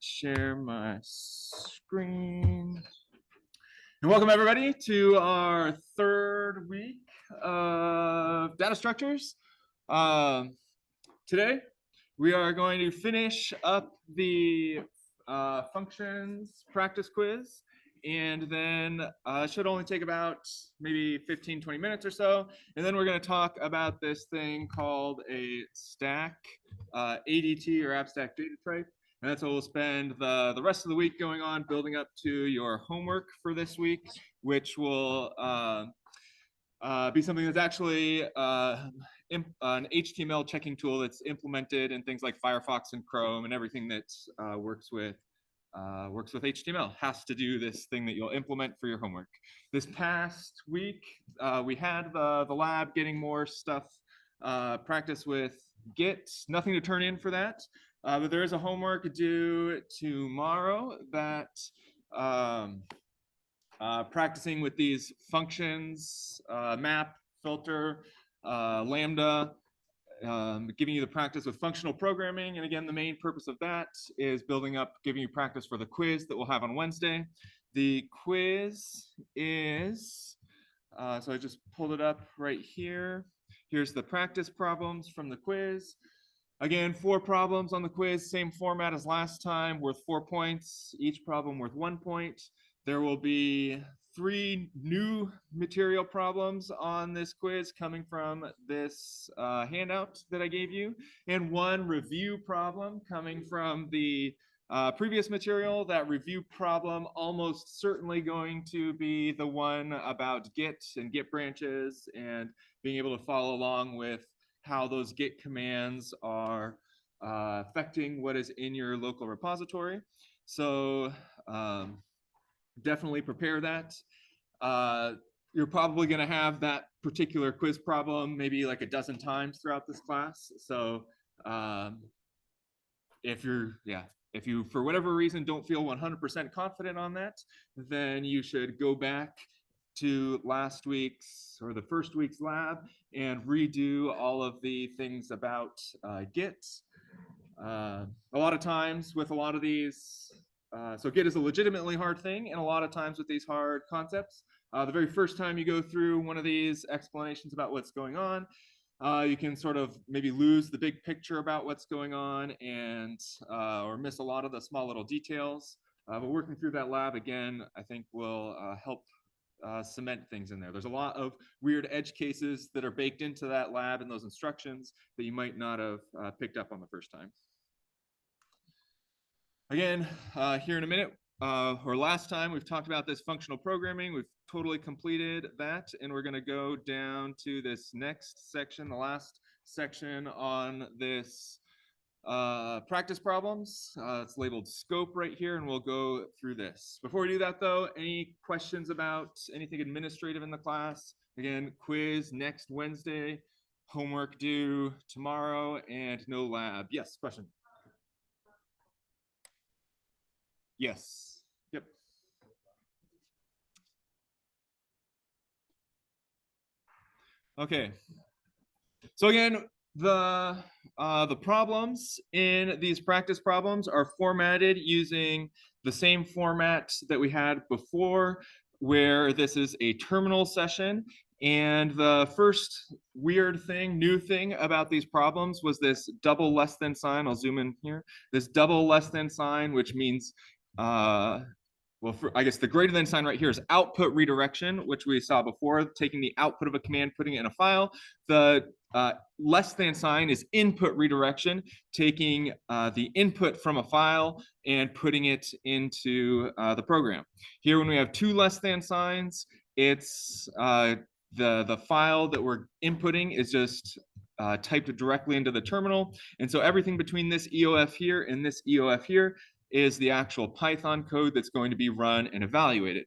share my screen. And welcome everybody to our third week of data structures. Today, we are going to finish up the functions practice quiz, and then it should only take about maybe 15-20 minutes or so. And then we're going to talk about this thing called a stack ADT, or abstract data type. And that's what we'll spend the rest of the week going on, building up to your homework for this week, which will be something that's actually an HTML checking tool that's implemented in things like Firefox and Chrome, and everything that works with HTML has to do this thing that you'll implement for your homework. This past week, we had the lab getting more stuff, practice with Git. Nothing to turn in for that, but there is a homework due tomorrow that practicing with these functions, map, filter, lambda, giving you the practice with functional programming. And again, the main purpose of that is giving you practice for the quiz that we'll have on Wednesday. The quiz is, so I just pulled it up right here. Here's the practice problems from the quiz. Again, 4 problems on the quiz, same format as last time, worth 4 points, each problem worth 1 point. There will be 3 new material problems on this quiz coming from this handout that I gave you, and 1 review problem coming from the previous material. That review problem almost certainly going to be the one about Git and Git branches, and being able to follow along with how those Git commands are affecting what is in your local repository. So definitely prepare that. You're probably going to have that particular quiz problem maybe like a dozen times throughout this class. So if you for whatever reason don't feel 100% confident on that, then you should go back to last week's or the first week's lab and redo all of the things about Git. A lot of times with a lot of these, so Git is a legitimately hard thing, and a lot of times with these hard concepts, the very first time you go through one of these explanations about what's going on, you can sort of maybe lose the big picture about what's going on, and or miss a lot of the small little details. But working through that lab again, I think will help cement things in there. There's a lot of weird edge cases that are baked into that lab and those instructions that you might not have picked up on the first time. Again, here in a minute, or last time, we've talked about this functional programming. We've totally completed that, and we're going to go down to this next section, the last section on this practice problems. It's labeled scope right here, and we'll go through this. Before we do that, though, any questions about anything administrative in the class? Again, quiz next Wednesday, homework due tomorrow, and no lab. Yes, question? Yes. Yep. Okay. So again, the problems in these practice problems are formatted using the same format that we had before, where this is a terminal session. And the first weird thing, new thing about these problems was this double less than sign. I'll zoom in here. This double less than sign, which means well, I guess the greater than sign right here is output redirection, which we saw before, taking the output of a command, putting it in a file. The less than sign is input redirection, taking the input from a file and putting it into the program. Here, when we have 2 less than signs, it's the file that we're inputting is just typed directly into the terminal. And so everything between this EOF here and this EOF here is the actual Python code that's going to be run and evaluated.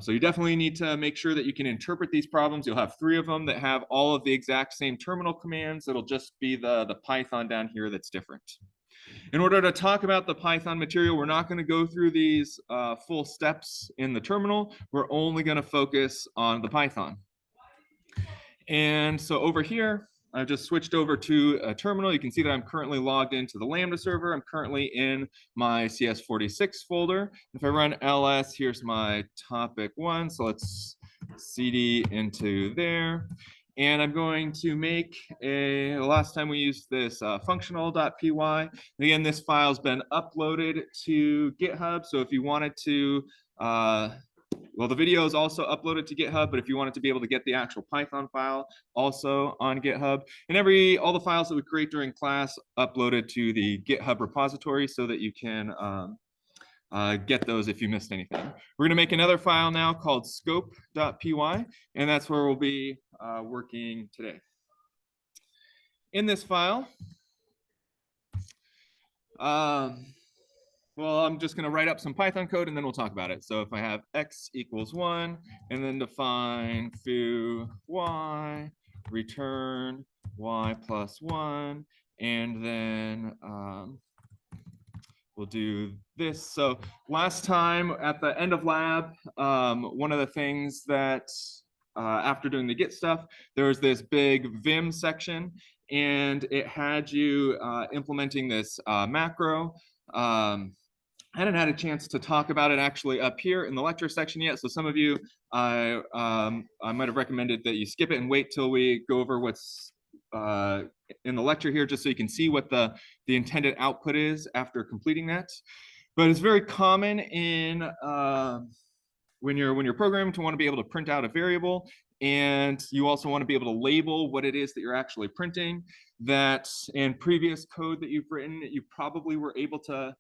So you definitely need to make sure that you can interpret these problems. You'll have 3 of them that have all of the exact same terminal commands. It'll just be the Python down here that's different. In order to talk about the Python material, we're not going to go through these full steps in the terminal. We're only going to focus on the Python. And so over here, I've just switched over to a terminal. You can see that I'm currently logged into the Lambda server. I'm currently in my CS46 folder. If I run ls, here's my topic 1. So let's cd into there. And I'm going to make last time we used this functional.py. And again, this file's been uploaded to GitHub. So if you wanted to, well, the video is also uploaded to GitHub, but if you wanted to be able to get the actual Python file also on GitHub, and all the files that we create during class uploaded to the GitHub repository so that you can get those if you missed anything. We're gonna make another file now called scope.py, and that's where we'll be working today. In this file, well, I'm just going to write up some Python code and then we'll talk about it. So if I have x equals 1 and then define foo y, return y plus 1, and then we'll do this. So last time at the end of lab, one of the things that after doing the Git stuff, there was this big Vim section and it had you implementing this macro. I hadn't had a chance to talk about it actually up here in the lecture section yet. So some of you, I might have recommended that you skip it and wait till we go over what's in the lecture here, just so you can see what the intended output is after completing that. But it's very common in when you're programming to want to be able to print out a variable, and you also want to be able to label what it is that you're actually printing. That in previous code that you've written, you probably were able to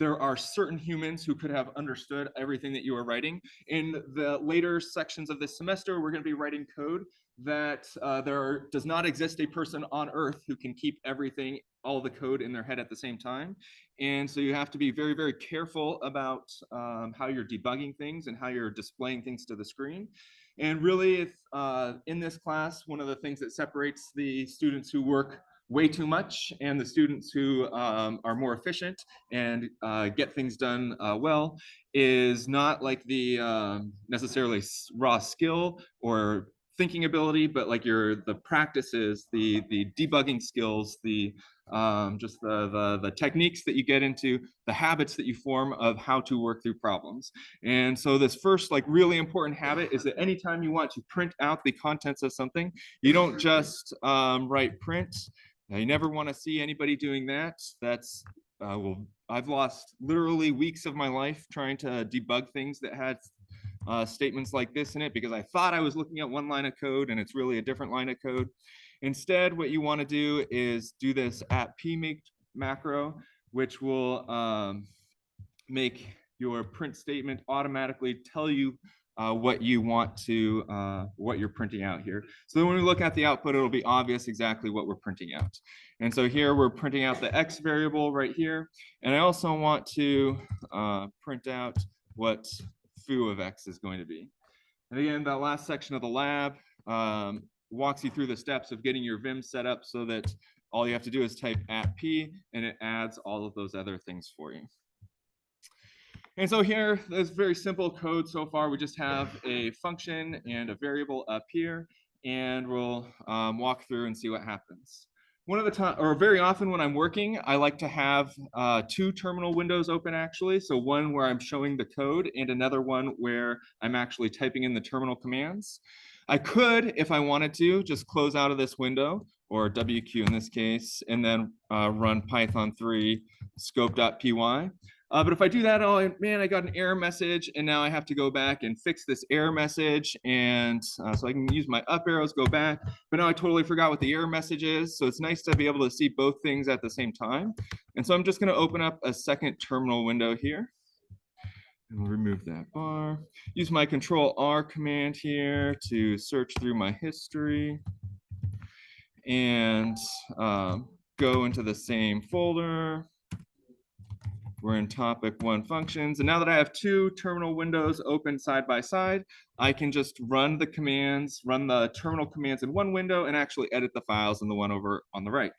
there are certain humans who could have understood everything that you are writing. In the later sections of this semester, we're going to be writing code that does not exist a person on Earth who can keep everything, all the code in their head at the same time. And so you have to be very, very careful about how you're debugging things and how you're displaying things to the screen. And really, if, in this class, one of the things that separates the students who work way too much and the students who are more efficient and get things done well is not like the necessarily raw skill or thinking ability, but like the practices, the debugging skills, just the techniques that you get into, the habits that you form of how to work through problems. And so this first like really important habit is that anytime you want to print out the contents of something, you don't just write print. Now, you never want to see anybody doing that. That's I've lost literally weeks of my life trying to debug things that had statements like this in it because I thought I was looking at one line of code and it's really a different line of code. Instead, what you want to do is do this @pmake macro, which will make your print statement automatically tell you what you want to, what you're printing out here. So then when we look at the output, it'll be obvious exactly what we're printing out. And so here we're printing out the x variable right here. And I also want to print out what foo of x is going to be. And again, that last section of the lab walks you through the steps of getting your Vim set up so that all you have to do is type @p and it adds all of those other things for you. And so here, there's very simple code so far. We just have a function and a variable up here, and we'll walk through and see what happens. One of the time, or very often when I'm working, I like to have 2 terminal windows open actually. So one where I'm showing the code and another one where I'm actually typing in the terminal commands. I could, if I wanted to, just close out of this window, or WQ in this case, and then run Python 3 scope.py. But if I do that, oh man, I got an error message, and now I have to go back and fix this error message. And so I can use my up arrows, go back, but now I totally forgot what the error message is. So it's nice to be able to see both things at the same time. And so I'm just going to open up a second terminal window here. And we'll remove that bar. Use my Control-R command here to search through my history and go into the same folder. We're in topic 1 functions. And now that I have 2 terminal windows open side by side, I can just run the commands, run the terminal commands in one window and actually edit the files in the one over on the right.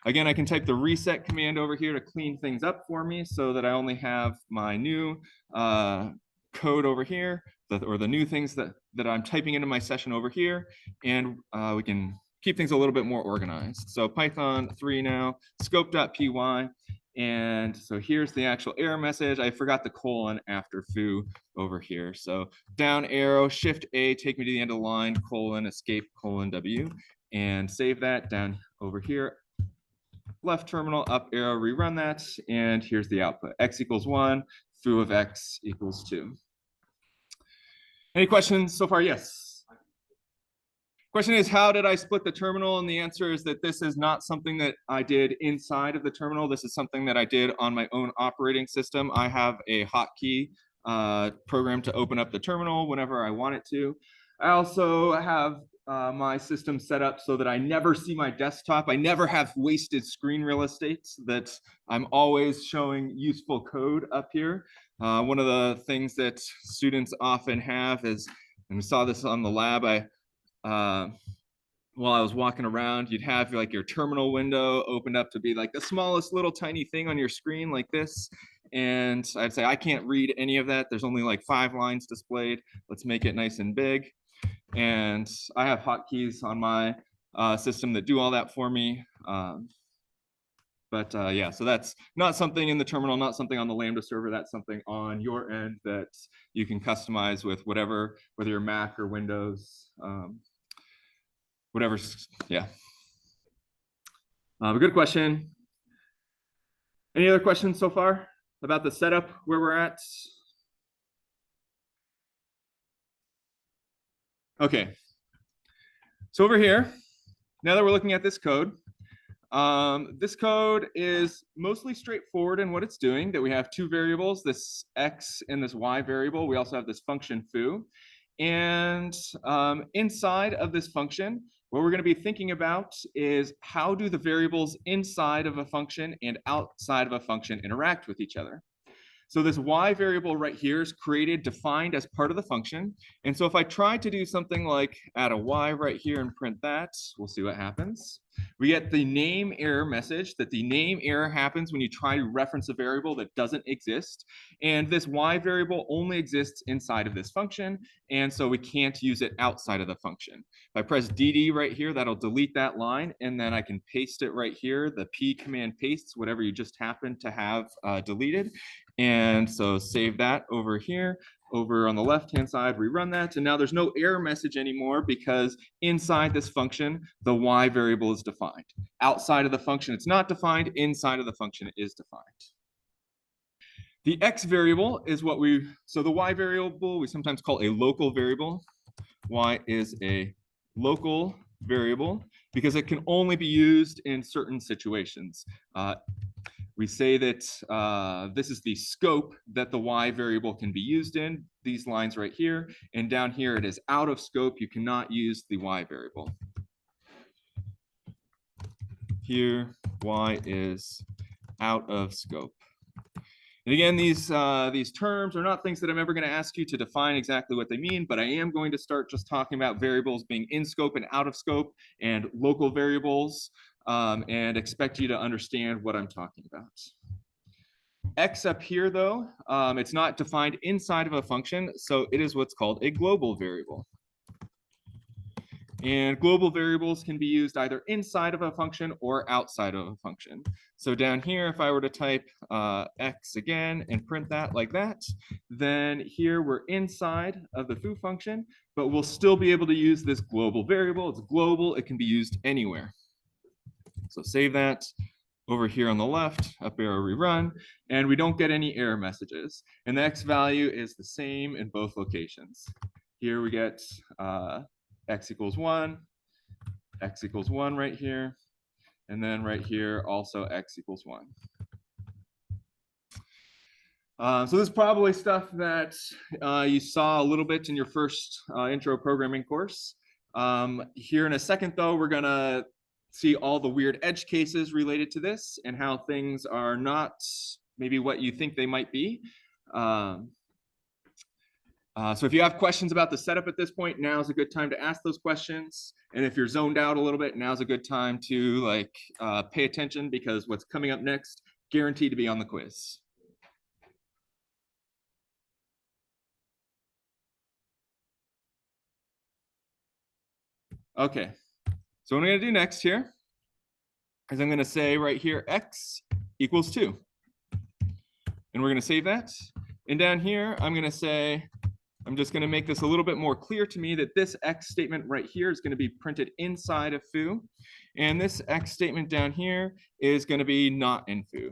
Again, I can type the reset command over here to clean things up for me so that I only have my new code over here, or the new things, that that I'm typing into my session over here, and we can keep things a little bit more organized. So Python 3 now, scope.py. And so here's the actual error message. I forgot the colon after foo over here. So down arrow, shift A, take me to the end of the line, colon, escape, colon, W, and save that down over here. Left terminal, up arrow, rerun that, and here's the output. X equals 1, foo of X equals 2. Any questions so far? Yes. Question is, how did I split the terminal? And the answer is that this is not something that I did inside of the terminal. This is something that I did on my own operating system. I have a hotkey program to open up the terminal whenever I want it to. I also have my system set up so that I never see my desktop. I never have wasted screen real estate, that I'm always showing useful code up here. One of the things that students often have is, and we saw this on the lab, while I was walking around, you'd have like your terminal window opened up to be like the smallest little tiny thing on your screen like this. And I'd say, I can't read any of that. There's only like 5 lines displayed. Let's make it nice and big. And I have hotkeys on my system that do all that for me. Yeah, so that's not something in the terminal, not something on the Lambda server. That's something on your end that you can customize with whatever, whether you're Mac or Windows. Whatever, yeah. A good question. Any other questions so far about the setup, where we're at? Okay. So over here, now that we're looking at this code is mostly straightforward in what it's doing, that we have 2 variables, this X and this Y variable. We also have this function foo. And inside of this function, what we're going to be thinking about is, how do the variables inside of a function and outside of a function interact with each other? So this Y variable right here is created, defined as part of the function. And so if I try to do something like add a Y right here and print that, we'll see what happens. We get the name error message, that the name error happens when you try to reference a variable that doesn't exist. And this Y variable only exists inside of this function, and so we can't use it outside of the function. If I press DD right here, that'll delete that line, and then I can paste it right here. The P command pastes whatever you just happen to have deleted. And so save that over here. Over on the left-hand side, rerun that, and now there's no error message anymore, because inside this function, the Y variable is defined. Outside of the function, it's not defined. Inside of the function, it is defined. The X variable is what so the Y variable we sometimes call a local variable. Y is a local variable because it can only be used in certain situations. We say that this is the scope that the Y variable can be used in, these lines right here, and down here it is out of scope. You cannot use the Y variable. Here, Y is out of scope. And again, these terms are not things that I'm ever going to ask you to define exactly what they mean, but I am going to start just talking about variables being in scope and out of scope and local variables, and expect you to understand what I'm talking about. X up here, though, it's not defined inside of a function, so it is what's called a global variable. And global variables can be used either inside of a function or outside of a function. So down here, if I were to type X again and print that like that, then here we're inside of the foo function, but we'll still be able to use this global variable. It's global, it can be used anywhere. So save that. Over here on the left, up arrow, rerun, and we don't get any error messages. And the X value is the same in both locations. Here we get X equals 1, X equals 1 right here, and then right here also X equals 1. So this is probably stuff that you saw a little bit in your first intro programming course. Here in a second, though, we're gonna see all the weird edge cases related to this and how things are not maybe what you think they might be. So if you have questions about the setup at this point, now's a good time to ask those questions. And if you're zoned out a little bit, now's a good time to pay attention, because what's coming up next, guaranteed to be on the quiz. Okay, so what I'm gonna do next here is I'm gonna say right here, x equals 2. And we're gonna save that. And down here, I'm gonna say, I'm just gonna make this a little bit more clear to me that this x statement right here is gonna be printed inside of foo. And this x statement down here is gonna be not in foo.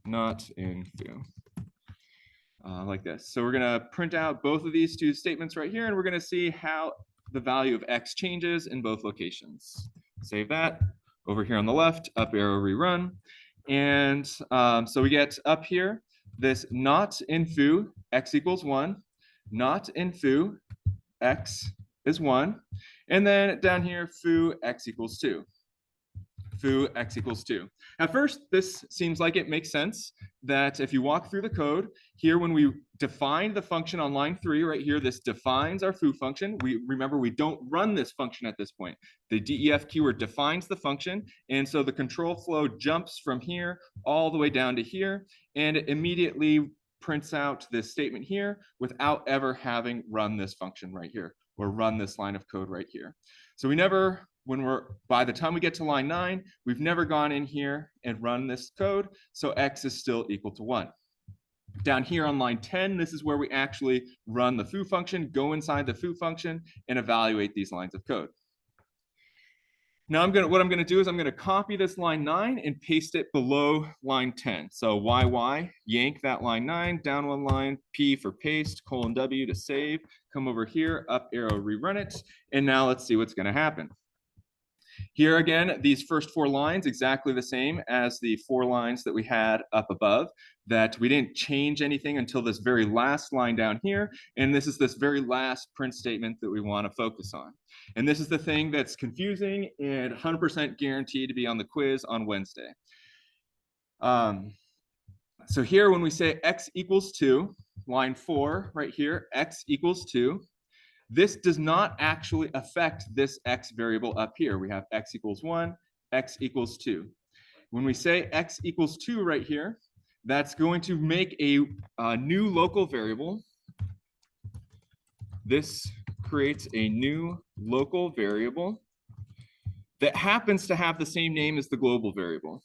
Not in foo. Like this. So we're gonna print out both of these two statements right here, and we're gonna see how the value of x changes in both locations. Save that. Over here on the left, up arrow, rerun. And so we get up here, this not in foo, x equals 1, not in foo, x is 1. And then down here, foo, x equals 2. Foo, x equals 2. At first, this seems like it makes sense that if you walk through the code, here when we define the function on line 3, right here, this defines our foo function. Remember, we don't run this function at this point. The def keyword defines the function, and so the control flow jumps from here all the way down to here, and it immediately prints out this statement here without ever having run this function right here, or run this line of code right here. So we never, by the time we get to line 9, we've never gone in here and run this code, so x is still equal to 1. Down here on line 10, this is where we actually run the foo function, go inside the foo function, and evaluate these lines of code. Now what I'm gonna do is I'm gonna copy this line 9 and paste it below line 10. So yank that line 9, down one line, P for paste, :W to save, come over here, up arrow, rerun it, and now let's see what's gonna happen. Here again, these first 4 lines, exactly the same as the 4 lines that we had up above, that we didn't change anything until this very last line down here. And this is this very last print statement that we want to focus on. And this is the thing that's confusing and 100% guaranteed to be on the quiz on Wednesday. So here, when we say x equals 2, line 4 right here, x equals 2, this does not actually affect this x variable up here. We have x equals 1, x equals 2. When we say x equals 2 right here, that's going to make a new local variable. This creates a new local variable that happens to have the same name as the global variable.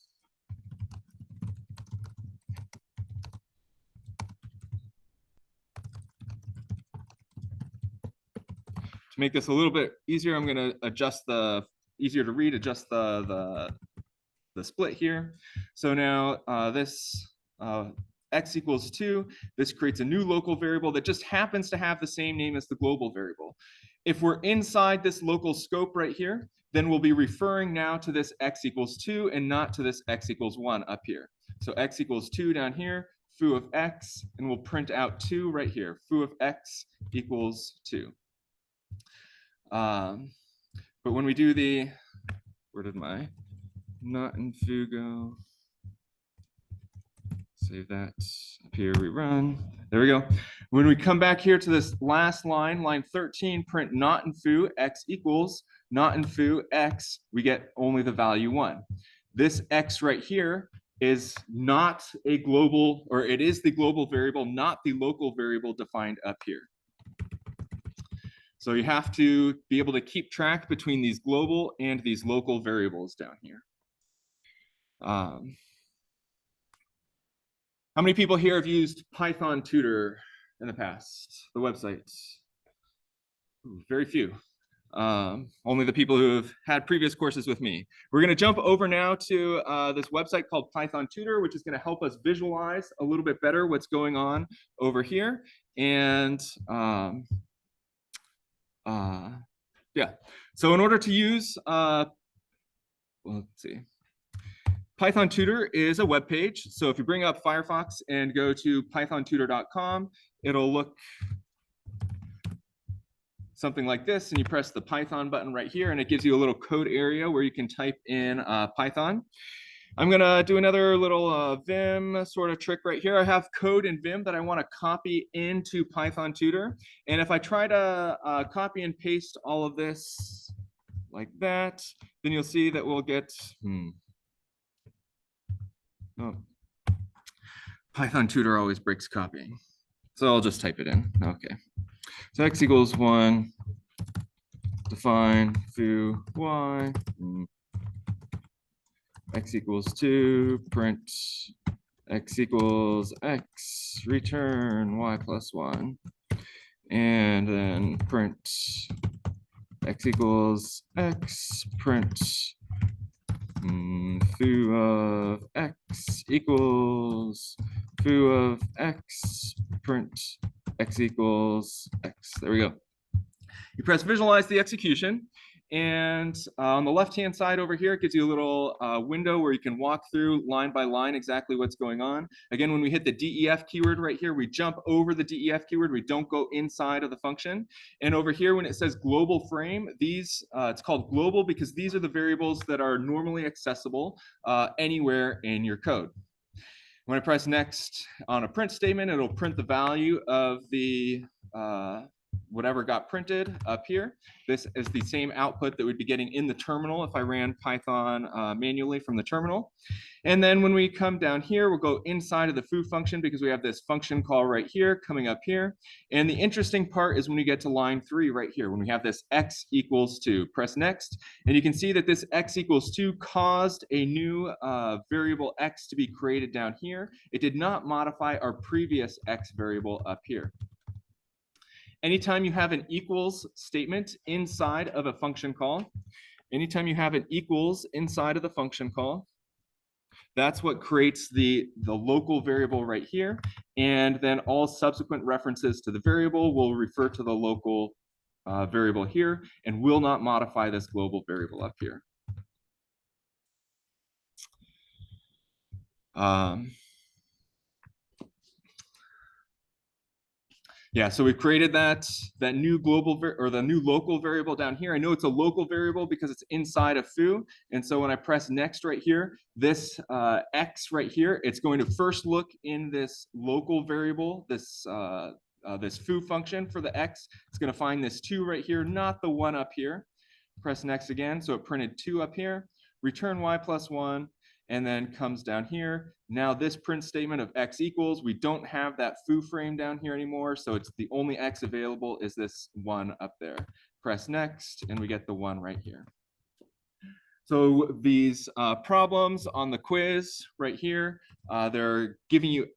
To make this a little bit easier, I'm going to adjust easier to read, adjust the split here. So now this x equals 2, this creates a new local variable that just happens to have the same name as the global variable. If we're inside this local scope right here, then we'll be referring now to this x equals 2 and not to this x equals 1 up here. So x equals 2 down here, foo of x, and we'll print out 2 right here. Foo of x equals 2. But when we do the, where did my not in foo go? Save that up here, rerun. There we go. When we come back here to this last line, line 13, print not in foo, x equals, not in foo, x, we get only the value 1. This x right here is not a global, or it is the global variable, not the local variable defined up here. So you have to be able to keep track between these global and these local variables down here. How many people here have used Python Tutor in the past, the website? Ooh, very few. Only the people who have had previous courses with me. We're going to jump over now to this website called Python Tutor, which is going to help us visualize a little bit better what's going on over here. And yeah, so in order to use, well, let's see. Python Tutor is a web page. So if you bring up Firefox and go to pythontutor.com, it'll look something like this, and you press the Python button right here, and it gives you a little code area where you can type in Python. I'm gonna do another little Vim sort of trick right here. I have code in Vim that I want to copy into Python Tutor, and if I try to copy and paste all of this like that, then you'll see that we'll get, oh, Python Tutor always breaks copying. So I'll just type it in. Okay. So x equals 1, define foo y, x equals 2, print x equals x, return y plus 1, and then print x equals x, print foo of x equals foo of x, print x equals x. There we go. You press visualize the execution, and on the left-hand side over here, it gives you a little window where you can walk through line by line exactly what's going on. Again, when we hit the DEF keyword right here, we jump over the DEF keyword. We don't go inside of the function. And over here, when it says global frame, these it's called global because these are the variables that are normally accessible anywhere in your code. When I press next on a print statement, it'll print the value of the whatever got printed up here. This is the same output that we'd be getting in the terminal if I ran Python manually from the terminal. And then when we come down here, we'll go inside of the foo function because we have this function call right here coming up here. And the interesting part is when we get to line 3 right here, when we have this x equals 2. Press next, and you can see that this x equals 2 caused a new variable x to be created down here. It did not modify our previous x variable up here. Anytime you have an equals statement inside of a function call, anytime you have an equals inside of the function call, that's what creates the local variable right here. And then all subsequent references to the variable will refer to the local variable here and will not modify this global variable up here. Yeah, so we've created that new global or the new local variable down here. I know it's a local variable because it's inside of foo. And so when I press next right here, this x right here, it's going to first look in this local variable, this foo function for the x. It's going to find this 2 right here, not the 1 up here. Press next again. So it printed 2 up here, return y plus 1, and then comes down here. Now this print statement of x equals, we don't have that foo frame down here anymore, so it's the only x available is this 1 up there. Press next, and we get the 1 right here. So these problems on the quiz right here, they're giving you,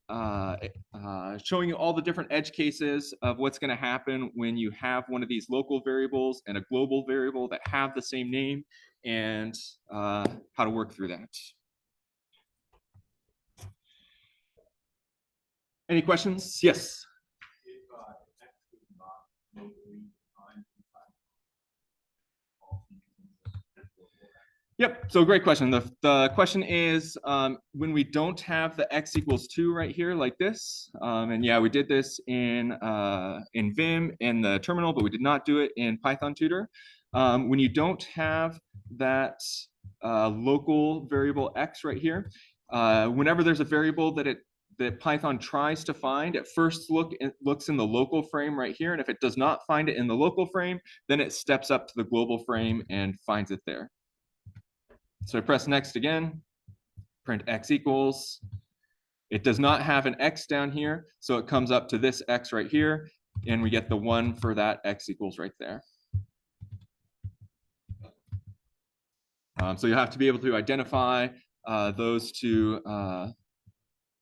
showing you all the different edge cases of what's going to happen when you have one of these local variables and a global variable that have the same name, and how to work through that. Any questions? Yes. Yep, so great question. The question is, when we don't have the x equals 2 right here like this, and yeah, we did this in Vim in the terminal, but we did not do it in Python Tutor. When you don't have that local variable x right here, whenever there's a variable that Python tries to find, it first looks in the local frame right here, and if it does not find it in the local frame, then it steps up to the global frame and finds it there. So I press next again, print x equals. It does not have an x down here, so it comes up to this x right here, and we get the 1 for that x equals right there. So you have to be able to identify those two.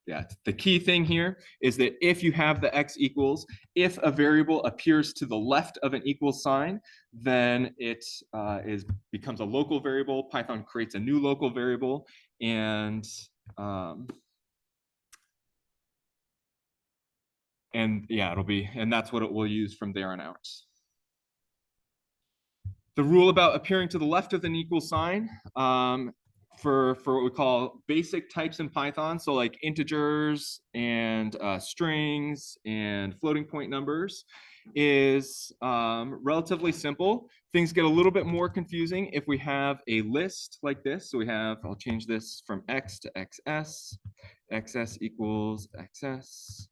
Yeah, the key thing here is that if you have the x equals, if a variable appears to the left of an equal sign, then it becomes a local variable. Python creates a new local variable, and yeah, and that's what it will use from there on out. The rule about appearing to the left of an equal sign, for what we call basic types in Python, so like integers and strings and floating point numbers, is relatively simple. Things get a little bit more confusing if we have a list like this. So we have, I'll change this from x to xs, xs equals xs.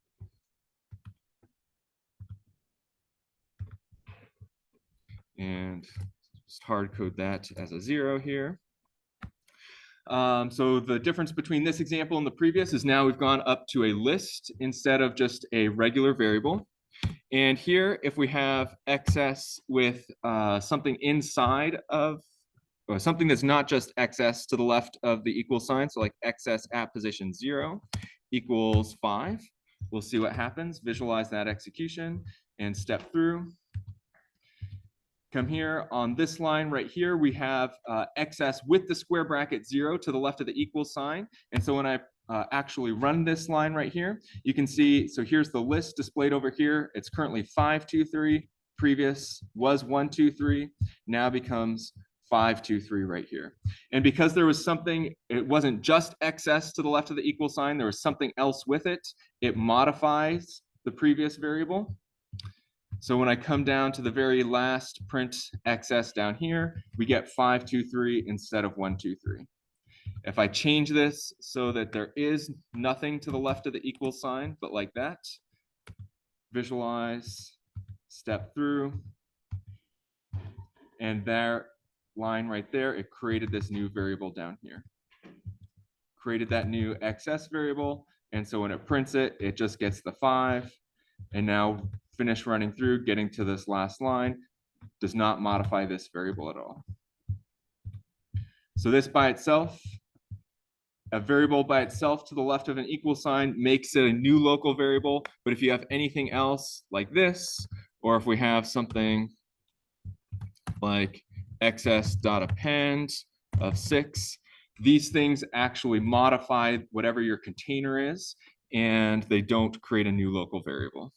And just hard code that as a 0 here. So the difference between this example and the previous is now we've gone up to a list instead of just a regular variable. And here, if we have excess with something inside of, or something that's not just excess to the left of the equal sign, so like excess at position 0 equals 5, we'll see what happens. Visualize that execution and step through. Come here on this line right here, we have excess with the square bracket 0 to the left of the equal sign. And so when I actually run this line right here, you can see, so here's the list displayed over here. It's currently 5, 2, 3. Previous was 1, 2, 3. Now becomes 5, 2, 3 right here. And because there was something, it wasn't just excess to the left of the equal sign, there was something else with it, it modifies the previous variable. So when I come down to the very last print excess down here, we get 5, 2, 3 instead of 1, 2, 3. If I change this so that there is nothing to the left of the equal sign, but like that, visualize, step through, and that line right there, it created this new variable down here. Created that new excess variable, and so when it prints it, it just gets the 5, and now finish running through, getting to this last line, does not modify this variable at all. So this by itself, a variable by itself to the left of an equal sign makes it a new local variable. But if you have anything else like this, or if we have something like excess.append of 6, these things actually modify whatever your container is, and they don't create a new local variable.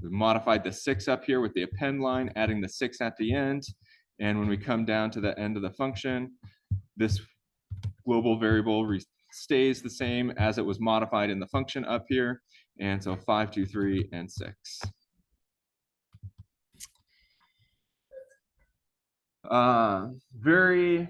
We modified the 6 up here with the append line, adding the 6 at the end. And when we come down to the end of the function, this global variable stays the same as it was modified in the function up here. And so 5, 2, 3, and 6. Very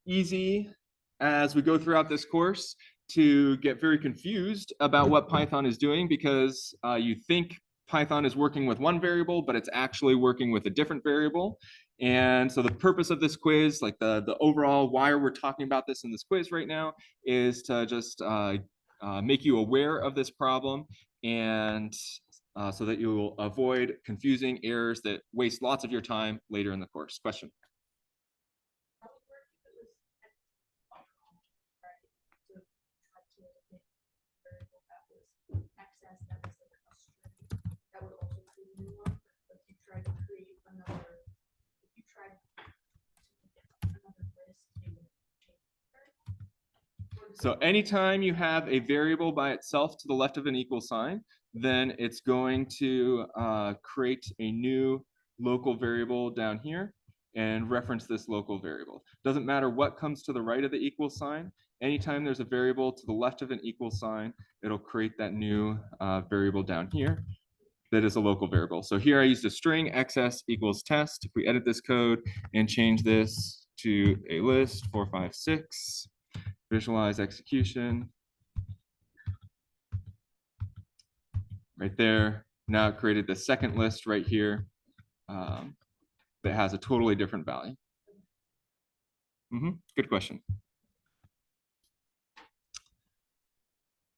easy as we go throughout this course to get very confused about what Python is doing, because you think Python is working with one variable, but it's actually working with a different variable. And so the purpose of this quiz, like the overall why we're talking about this in this quiz right now, is to just make you aware of this problem, and so that you will avoid confusing errors that waste lots of your time later in the course. Question? So anytime you have a variable by itself to the left of an equal sign, then it's going to create a new local variable down here and reference this local variable. Doesn't matter what comes to the right of the equal sign. Anytime there's a variable to the left of an equal sign, it'll create that new variable down here that is a local variable. So here I used a string excess equals test. If we edit this code and change this to a list 4, 5, 6, visualize execution. Right there. Now it created the second list right here that has a totally different value. Good question.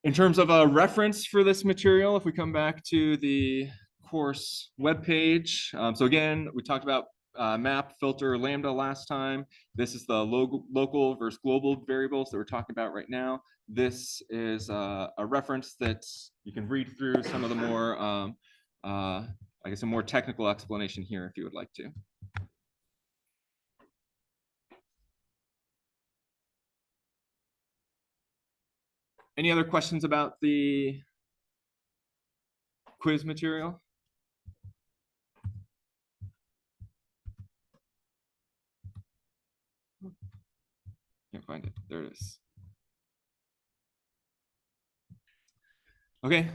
In terms of a reference for this material, if we come back to the course webpage, so again, we talked about map, filter, lambda last time. This is the local versus global variables that we're talking about right now. This is a reference that you can read through some of the more, I guess, a more technical explanation here if you would like to. Any other questions about the quiz material? Can't find it. There it is. Okay.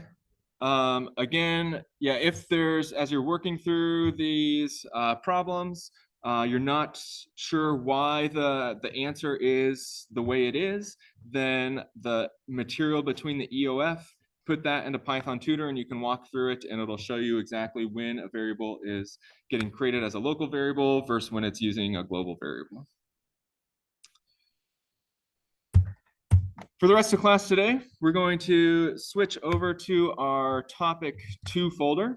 Again, yeah, if there's, as you're working through these problems, you're not sure why the answer is the way it is, then the material between the EOF, put that into Python Tutor and you can walk through it and it'll show you exactly when a variable is getting created as a local variable versus when it's using a global variable. For the rest of class today, we're going to switch over to our topic 2 folder.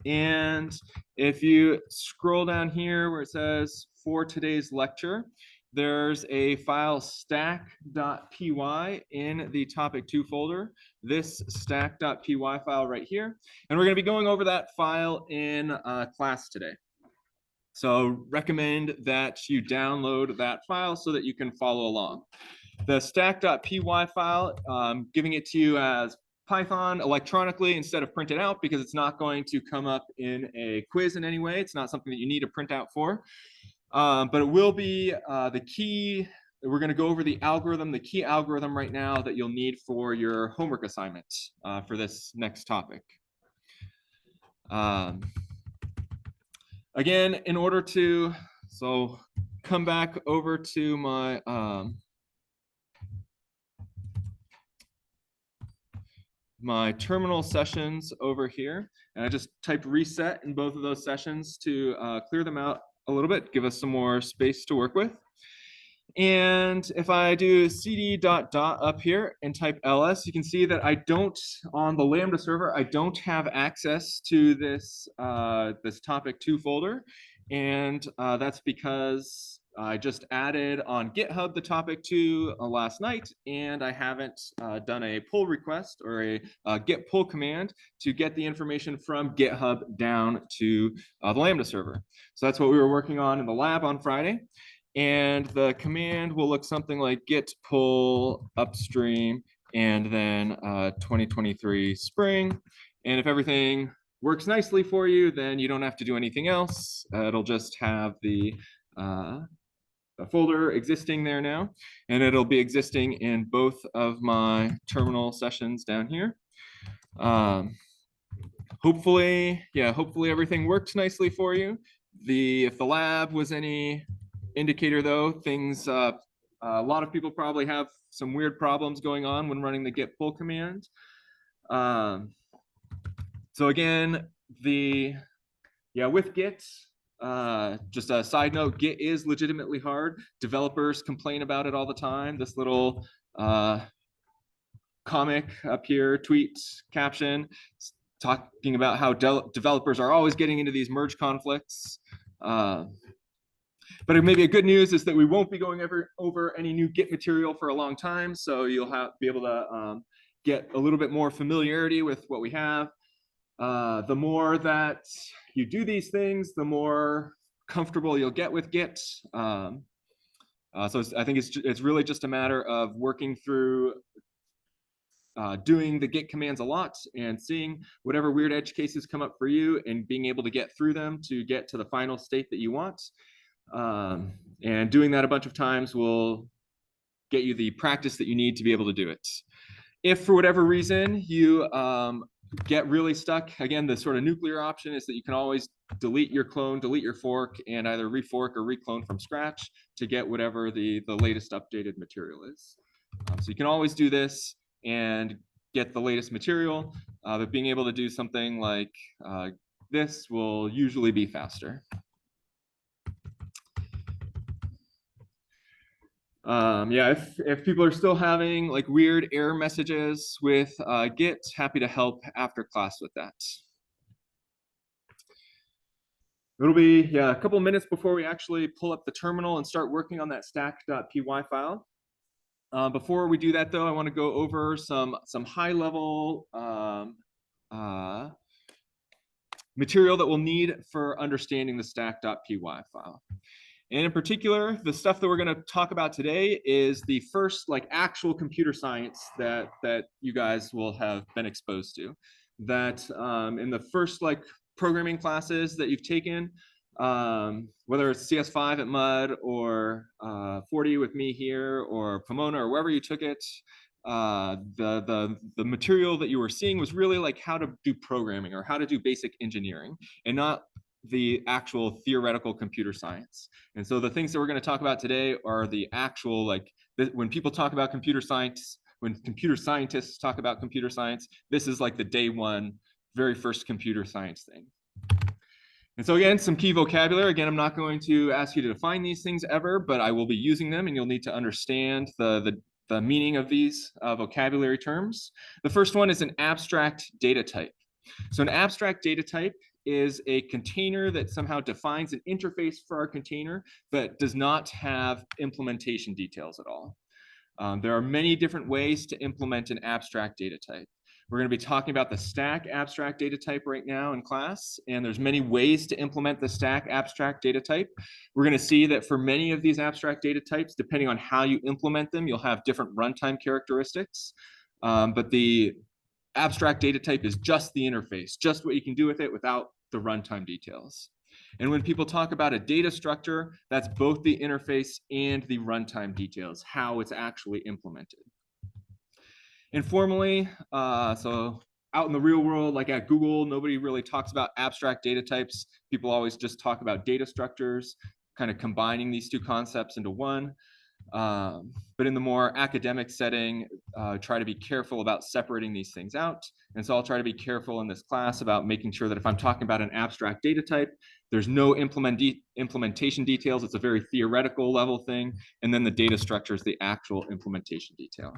And if you scroll down here where it says for today's lecture, there's a file stack.py in the topic 2 folder, this stack.py file right here. And we're going to be going over that file in class today. So recommend that you download that file so that you can follow along. The stack.py file, giving it to you as Python electronically instead of printed out because it's not going to come up in a quiz in any way. It's not something that you need to print out for. But it will be the key. We're going to go over the algorithm, the key algorithm right now that you'll need for your homework assignment for this next topic. Again, in order to, come back over to my my terminal sessions over here, and I just typed reset in both of those sessions to clear them out a little bit, give us some more space to work with. And if I do cd ... up here and type ls, you can see that I don't, on the Lambda server, I don't have access to this, this topic 2 folder. And that's because I just added on GitHub the topic 2 last night, and I haven't done a pull request or a git pull command to get the information from GitHub down to the Lambda server. So that's what we were working on in the lab on Friday. And the command will look something like git pull upstream and then 2023 spring. And if everything works nicely for you, then you don't have to do anything else. It'll just have the folder existing there now, and it'll be existing in both of my terminal sessions down here. Hopefully everything worked nicely for you. If the lab was any indicator though, things, a lot of people probably have some weird problems going on when running the git pull command. So again, with Git, just a side note, Git is legitimately hard. Developers complain about it all the time. This little comic up here, tweet caption, talking about how developers are always getting into these merge conflicts. But maybe a good news is that we won't be going over any new Git material for a long time, so you'll be able to get a little bit more familiarity with what we have. The more that you do these things, the more comfortable you'll get with Git. So I think it's really just a matter of working through doing the Git commands a lot and seeing whatever weird edge cases come up for you and being able to get through them to get to the final state that you want. And doing that a bunch of times will get you the practice that you need to be able to do it. If for whatever reason you get really stuck, again, the sort of nuclear option is that you can always delete your clone, delete your fork, and either refork or reclone from scratch to get whatever the latest updated material is. So you can always do this and get the latest material, but being able to do something like this will usually be faster. If people are still having like weird error messages with Git, happy to help after class with that. It'll be a couple minutes before we actually pull up the terminal and start working on that stack.py file. Before we do that though, I want to go over some high level material that we'll need for understanding the stack.py file. And in particular, the stuff that we're going to talk about today is the first like actual computer science that you guys will have been exposed to. That in the first like programming classes that you've taken, whether it's CS5 at MUD or 40 with me here or Pomona or wherever you took it, the material that you were seeing was really like how to do programming or how to do basic engineering, and not the actual theoretical computer science. And so the things that we're going to talk about today are the actual, like when people talk about computer science, when computer scientists talk about computer science, this is like the day one, very first computer science thing. And so again, some key vocabulary. Again, I'm not going to ask you to define these things ever, but I will be using them, and you'll need to understand the the meaning of these vocabulary terms. The first one is an abstract data type. So an abstract data type is a container that somehow defines an interface for our container, but does not have implementation details at all. There are many different ways to implement an abstract data type. We're going to be talking about the stack abstract data type right now in class, and there's many ways to implement the stack abstract data type. We're going to see that for many of these abstract data types, depending on how you implement them, you'll have different runtime characteristics. But the abstract data type is just the interface, just what you can do with it without the runtime details. And when people talk about a data structure, that's both the interface and the runtime details, how it's actually implemented. Informally, so out in the real world, like at Google, nobody really talks about abstract data types. People always just talk about data structures, kind of combining these two concepts into one. But in the more academic setting, try to be careful about separating these things out. And so I'll try to be careful in this class about making sure that if I'm talking about an abstract data type, there's no implementation details. It's a very theoretical level thing. And then the data structure is the actual implementation detail.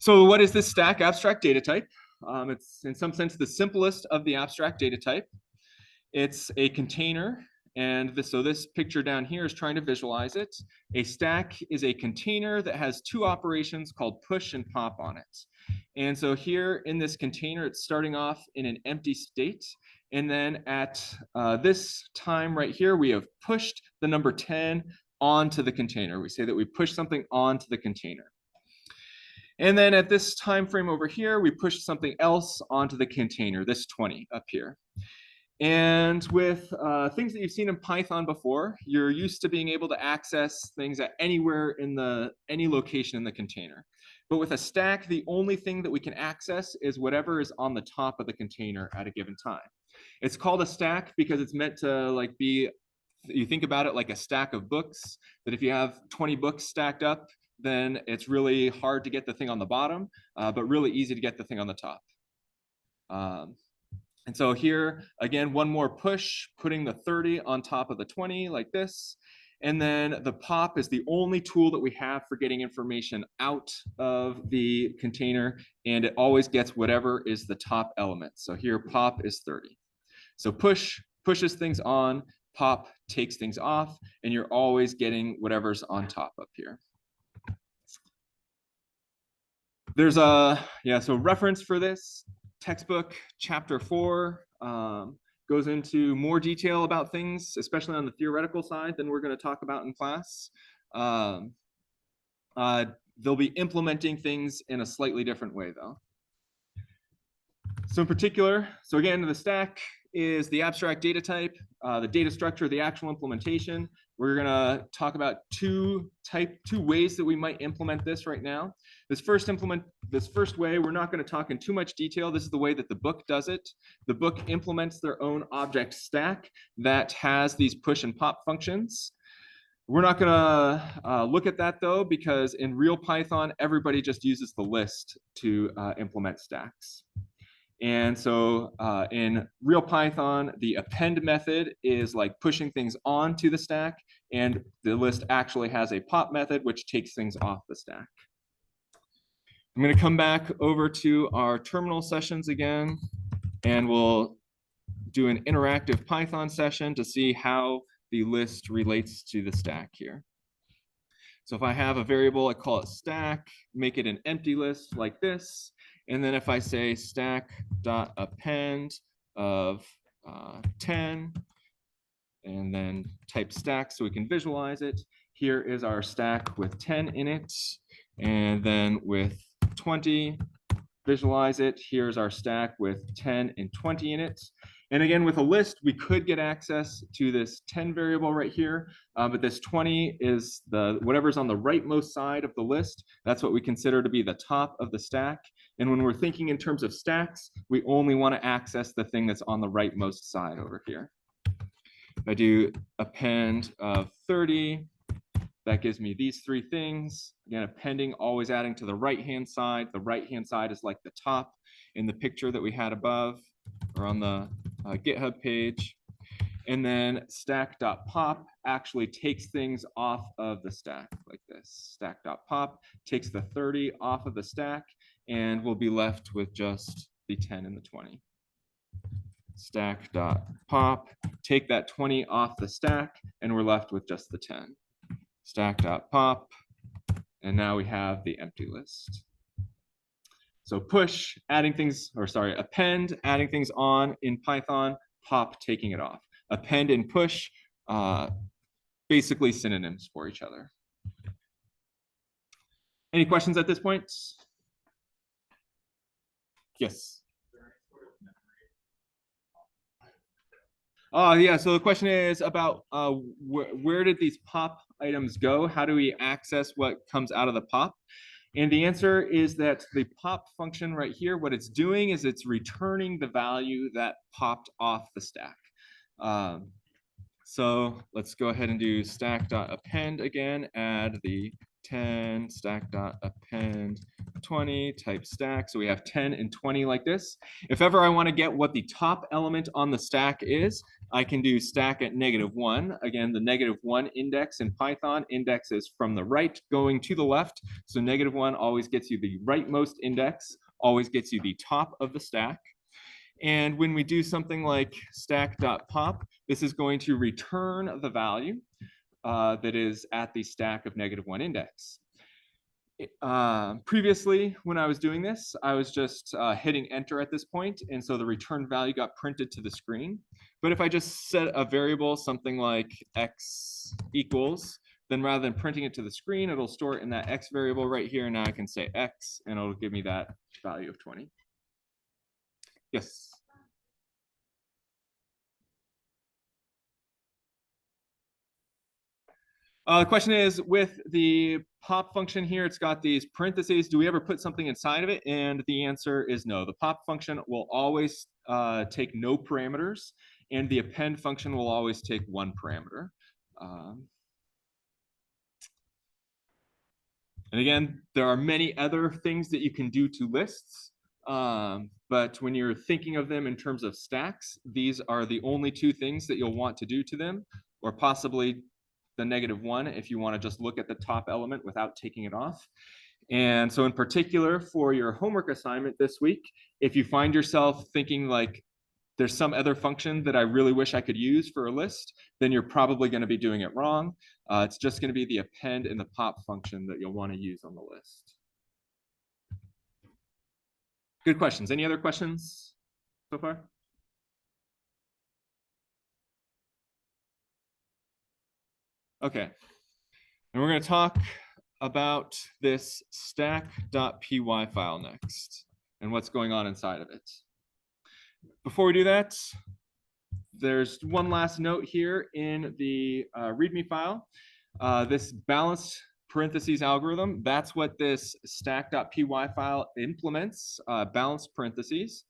So what is this stack abstract data type? It's in some sense the simplest of the abstract data type. It's a container, and so this picture down here is trying to visualize it. A stack is a container that has two operations called push and pop on it. And so here in this container, it's starting off in an empty state. And then at this time right here, we have pushed the number 10 onto the container. We say that we push something onto the container. And then at this time frame over here, we push something else onto the container, this 20 up here. And with things that you've seen in Python before, you're used to being able to access things at anywhere in any location in the container. But with a stack, the only thing that we can access is whatever is on the top of the container at a given time. It's called a stack because it's meant to like be, you think about it like a stack of books, that if you have 20 books stacked up, then it's really hard to get the thing on the bottom, but really easy to get the thing on the top. And so here, again, one more push, putting the 30 on top of the 20 like this. And then the pop is the only tool that we have for getting information out of the container, and it always gets whatever is the top element. So here, pop is 30. So push pushes things on, pop takes things off, and you're always getting whatever's on top up here. There's a, so reference for this, textbook chapter 4 goes into more detail about things, especially on the theoretical side, than we're going to talk about in class. They'll be implementing things in a slightly different way, though. So in particular, so again, the stack is the abstract data type, the data structure, the actual implementation. We're going to talk about two ways that we might implement this right now. This first way, we're not going to talk in too much detail. This is the way that the book does it. The book implements their own object stack that has these push and pop functions. We're not going to look at that though, because in real Python, everybody just uses the list to implement stacks. And so in real Python, the append method is like pushing things onto the stack, and the list actually has a pop method, which takes things off the stack. I'm going to come back over to our terminal sessions again, and we'll do an interactive Python session to see how the list relates to the stack here. So if I have a variable, I call it stack, make it an empty list like this. And then if I say stack.append of 10, and then type stack so we can visualize it, here is our stack with 10 in it. And then with 20, visualize it. Here's our stack with 10 and 20 in it. And again, with a list, we could get access to this 10 variable right here, but this 20 is whatever's on the rightmost side of the list. That's what we consider to be the top of the stack. And when we're thinking in terms of stacks, we only want to access the thing that's on the rightmost side over here. If I do append of 30, that gives me these three things. Again, appending, always adding to the right-hand side. The right-hand side is like the top in the picture that we had above or on the GitHub page. And then stack.pop actually takes things off of the stack like this. Stack.pop takes the 30 off of the stack, and we'll be left with just the 10 and the 20. Stack.pop, take that 20 off the stack, and we're left with just the 10. Stack.pop, and now we have the empty list. So push, adding things, or sorry, append, adding things on in Python, pop, taking it off. Append and push, basically synonyms for each other. Any questions at this point? Yes. Yeah, so the question is about where did these pop items go? How do we access what comes out of the pop? And the answer is that the pop function right here, what it's doing is it's returning the value that popped off the stack. So let's go ahead and do stack.append again, add the 10 stack.append 20 type stack. So we have 10 and 20 like this. If ever I want to get what the top element on the stack is, I can do stack at -1. Again, the -1 index in Python index is from the right going to the left. So -1 always gets you the rightmost index, always gets you the top of the stack. And when we do something like stack.pop, this is going to return the value that is at the stack of -1 index. Previously, when I was doing this, I was just hitting enter at this point, and so the return value got printed to the screen. But if I just set a variable, something like x equals, then rather than printing it to the screen, it'll store it in that x variable right here. Now I can say x, and it'll give me that value of 20. Yes. The question is, with the pop function here, it's got these parentheses. Do we ever put something inside of it? And the answer is no. The pop function will always take no parameters, and the append function will always take one parameter. And again, there are many other things that you can do to lists. But when you're thinking of them in terms of stacks, these are the only two things that you'll want to do to them, or possibly the -1 if you want to just look at the top element without taking it off. And so in particular, for your homework assignment this week, if you find yourself thinking like, there's some other function that I really wish I could use for a list, then you're probably going to be doing it wrong. It's just going to be the append and the pop function that you'll want to use on the list. Good questions. Any other questions so far? Okay. And we're going to talk about this stack.py file next and what's going on inside of it. Before we do that, there's one last note here in the README file. This balanced parentheses algorithm, that's what this stack.py file implements, balanced parentheses.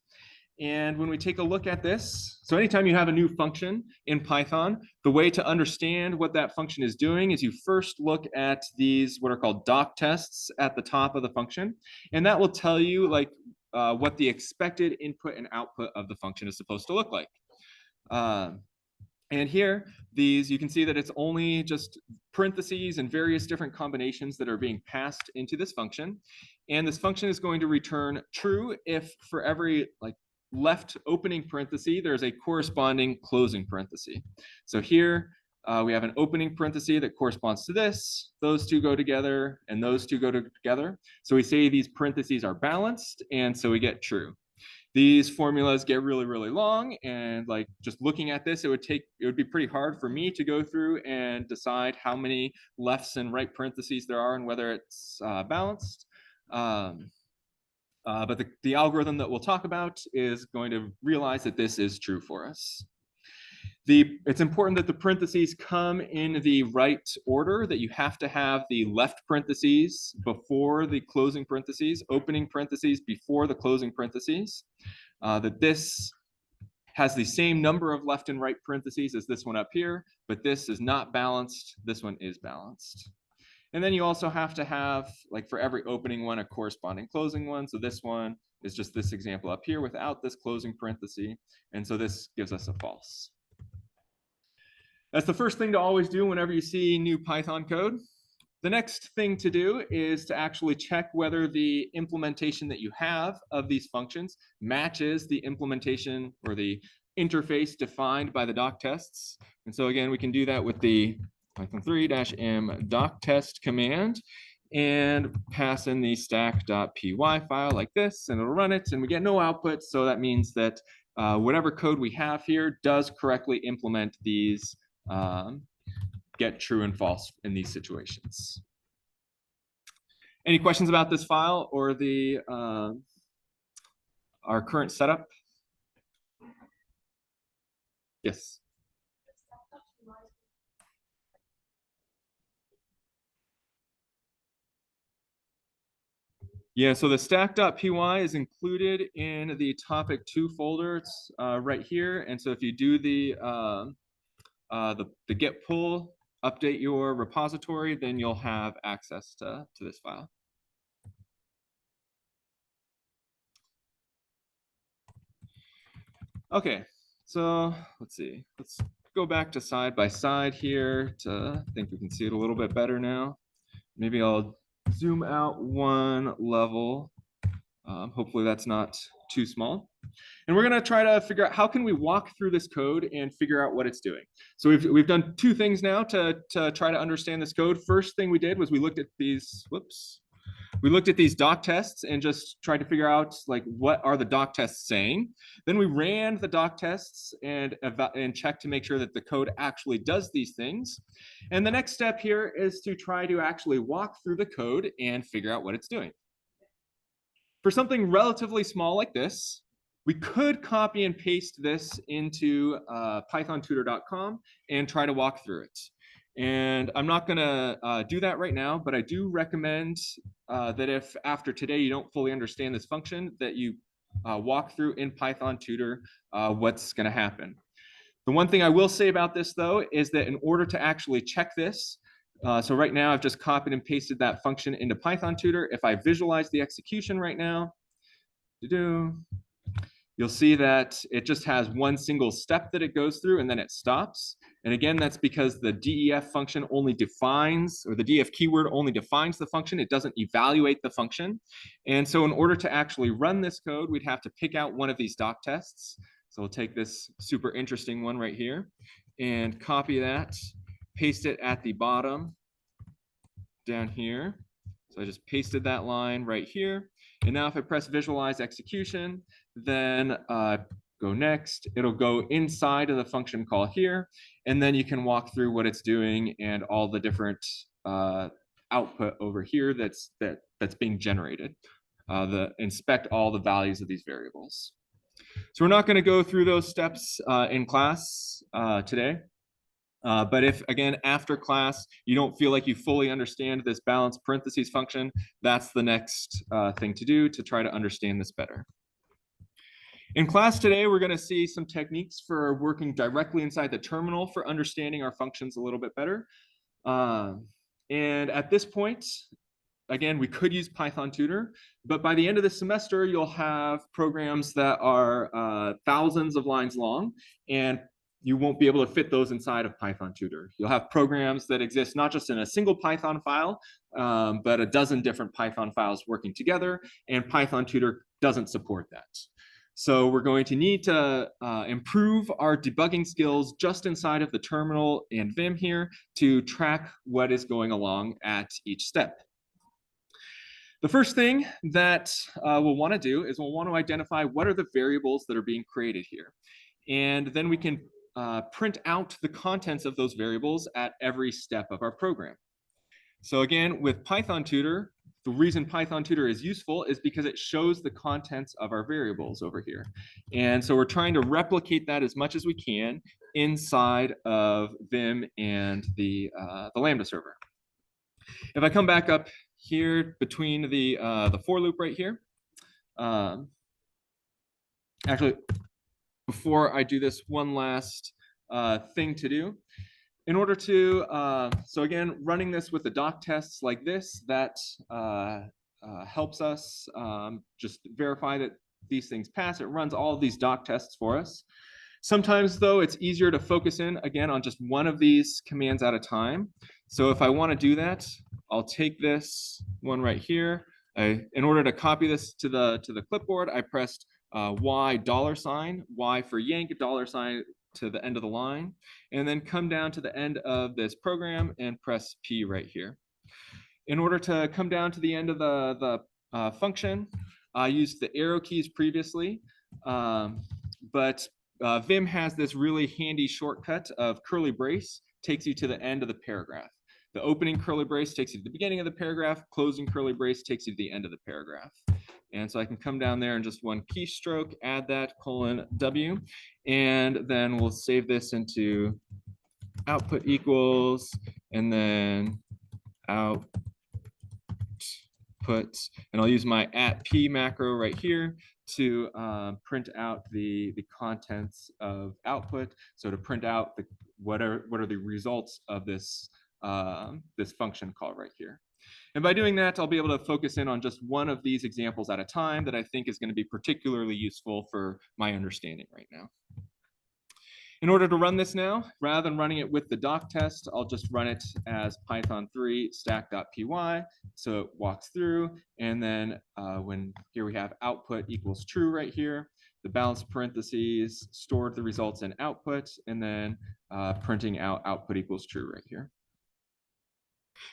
And when we take a look at this, so anytime you have a new function in Python, the way to understand what that function is doing is you first look at these, what are called doc tests at the top of the function. And that will tell you like what the expected input and output of the function is supposed to look like. And here, these, you can see that it's only just parentheses and various different combinations that are being passed into this function. And this function is going to return true if for every like left opening parenthesis, there's a corresponding closing parenthesis. So here we have an opening parenthesis that corresponds to this. Those two go together and those two go together. So we say these parentheses are balanced, and so we get true. These formulas get really, really long, and like just looking at this, it would be pretty hard for me to go through and decide how many lefts and right parentheses there are and whether it's balanced. But the algorithm that we'll talk about is going to realize that this is true for us. It's important that the parentheses come in the right order, that you have to have the left parentheses before the closing parentheses, opening parentheses before the closing parentheses, that this has the same number of left and right parentheses as this one up here, but this is not balanced, this one is balanced. And then you also have to have, like for every opening one, a corresponding closing one. So this one is just this example up here without this closing parenthesis. And so this gives us a false. That's the first thing to always do whenever you see new Python code. The next thing to do is to actually check whether the implementation that you have of these functions matches the implementation or the interface defined by the doc tests. And so again, we can do that with the Python 3-m doc test command and pass in the stack.py file like this, and it'll run it, and we get no output. So that means that whatever code we have here does correctly implement these get true and false in these situations. Any questions about this file or the our current setup? Yes. Yeah, so the stack.py is included in the topic 2 folder. It's right here. And so if you do the git pull, update your repository, then you'll have access to this file. Okay, so let's see. Let's go back to side by side here to I think we can see it a little bit better now. Maybe I'll zoom out one level. Hopefully that's not too small. And we're going to try to figure out how can we walk through this code and figure out what it's doing. So we've done two things now to try to understand this code. First thing we did was we looked at these, we looked at these doc tests and just tried to figure out like what are the doc tests saying. Then we ran the doc tests and checked to make sure that the code actually does these things. And the next step here is to try to actually walk through the code and figure out what it's doing. For something relatively small like this, we could copy and paste this into pythontutor.com and try to walk through it. And I'm not going to do that right now, but I do recommend that if after today you don't fully understand this function, that you walk through in Python Tutor what's going to happen. The one thing I will say about this, though, is that in order to actually check this, so right now I've just copied and pasted that function into Python Tutor. If I visualize the execution right now, you'll see that it just has one single step that it goes through and then it stops. And again, that's because the def function only defines, or the def keyword only defines the function. It doesn't evaluate the function. And so in order to actually run this code, we'd have to pick out one of these doc tests. So we'll take this super interesting one right here and copy that, paste it at the bottom down here. So I just pasted that line right here. And now if I press visualize execution, then go next, it'll go inside of the function call here. And then you can walk through what it's doing and all the different output over here that's being generated. Inspect all the values of these variables. So we're not going to go through those steps in class today. But if, again, after class, you don't feel like you fully understand this balanced parentheses function, that's the next thing to do to try to understand this better. In class today, we're going to see some techniques for working directly inside the terminal for understanding our functions a little bit better. And at this point, again, we could use Python Tutor, but by the end of the semester, you'll have programs that are thousands of lines long, and you won't be able to fit those inside of Python Tutor. You'll have programs that exist not just in a single Python file, but a dozen different Python files working together, and Python Tutor doesn't support that. So we're going to need to improve our debugging skills just inside of the terminal and Vim here to track what is going along at each step. The first thing that we'll want to do is we'll want to identify what are the variables that are being created here. And then we can print out the contents of those variables at every step of our program. So again, with Python Tutor, the reason Python Tutor is useful is because it shows the contents of our variables over here. And so we're trying to replicate that as much as we can inside of Vim and the Lambda server. If I come back up here between the for loop right here, actually, before I do this, one last thing to do. In order to, so again, running this with the doc tests like this, that helps us just verify that these things pass. It runs all of these doc tests for us. Sometimes though, it's easier to focus in again on just one of these commands at a time. So if I want to do that, I'll take this one right here. In order to copy this to the clipboard, I pressed Y $, Y for yank, $, to the end of the line, and then come down to the end of this program and press P right here. In order to come down to the end of the function, I used the arrow keys previously, but Vim has this really handy shortcut of curly brace, takes you to the end of the paragraph. The opening curly brace takes you to the beginning of the paragraph, closing curly brace takes you to the end of the paragraph. And so I can come down there in just one keystroke, add that :W, and then we'll save this into output equals, and then output, and I'll use my @p macro right here to print out the contents of output. So to print out what are the results of this this function call right here. And by doing that, I'll be able to focus in on just one of these examples at a time that I think is going to be particularly useful for my understanding right now. In order to run this now, rather than running it with the doc test, I'll just run it as Python3 stack.py. So it walks through, and then when here we have output equals true right here, the balanced parentheses stored the results in output, and then printing out output equals true right here.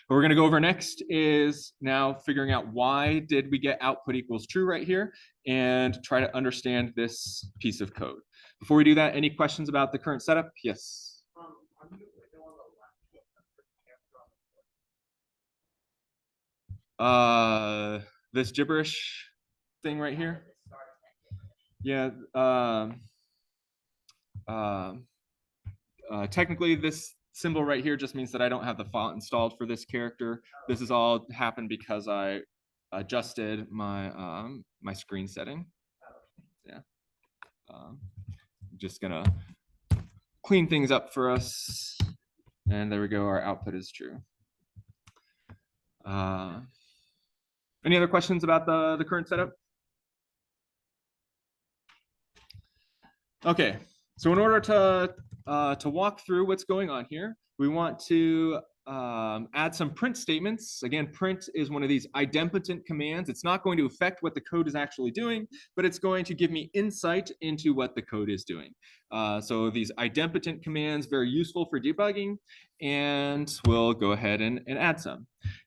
What we're going to go over next is now figuring out why did we get output equals true right here, and try to understand this piece of code. Before we do that, any questions about the current setup? Yes. This gibberish thing right here. Yeah. Technically, this symbol right here just means that I don't have the font installed for this character. This has all happened because I adjusted my my screen setting. Yeah. Just gonna clean things up for us, and there we go. Our output is true. Any other questions about the current setup? Okay, so in order to walk through what's going on here, we want to add some print statements. Again, print is one of these idempotent commands. It's not going to affect what the code is actually doing, but it's going to give me insight into what the code is doing. So these idempotent commands, very useful for debugging, and we'll go ahead and add some.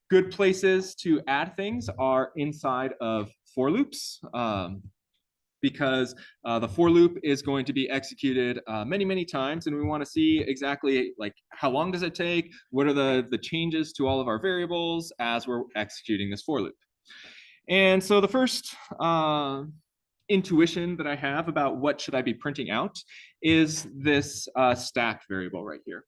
Good places to add things are inside of for loops. Because the for loop is going to be executed many times, and we want to see exactly like how long does it take, what are the changes to all of our variables as we're executing this for loop. And so the first intuition that I have about what should I be printing out is this stack variable right here.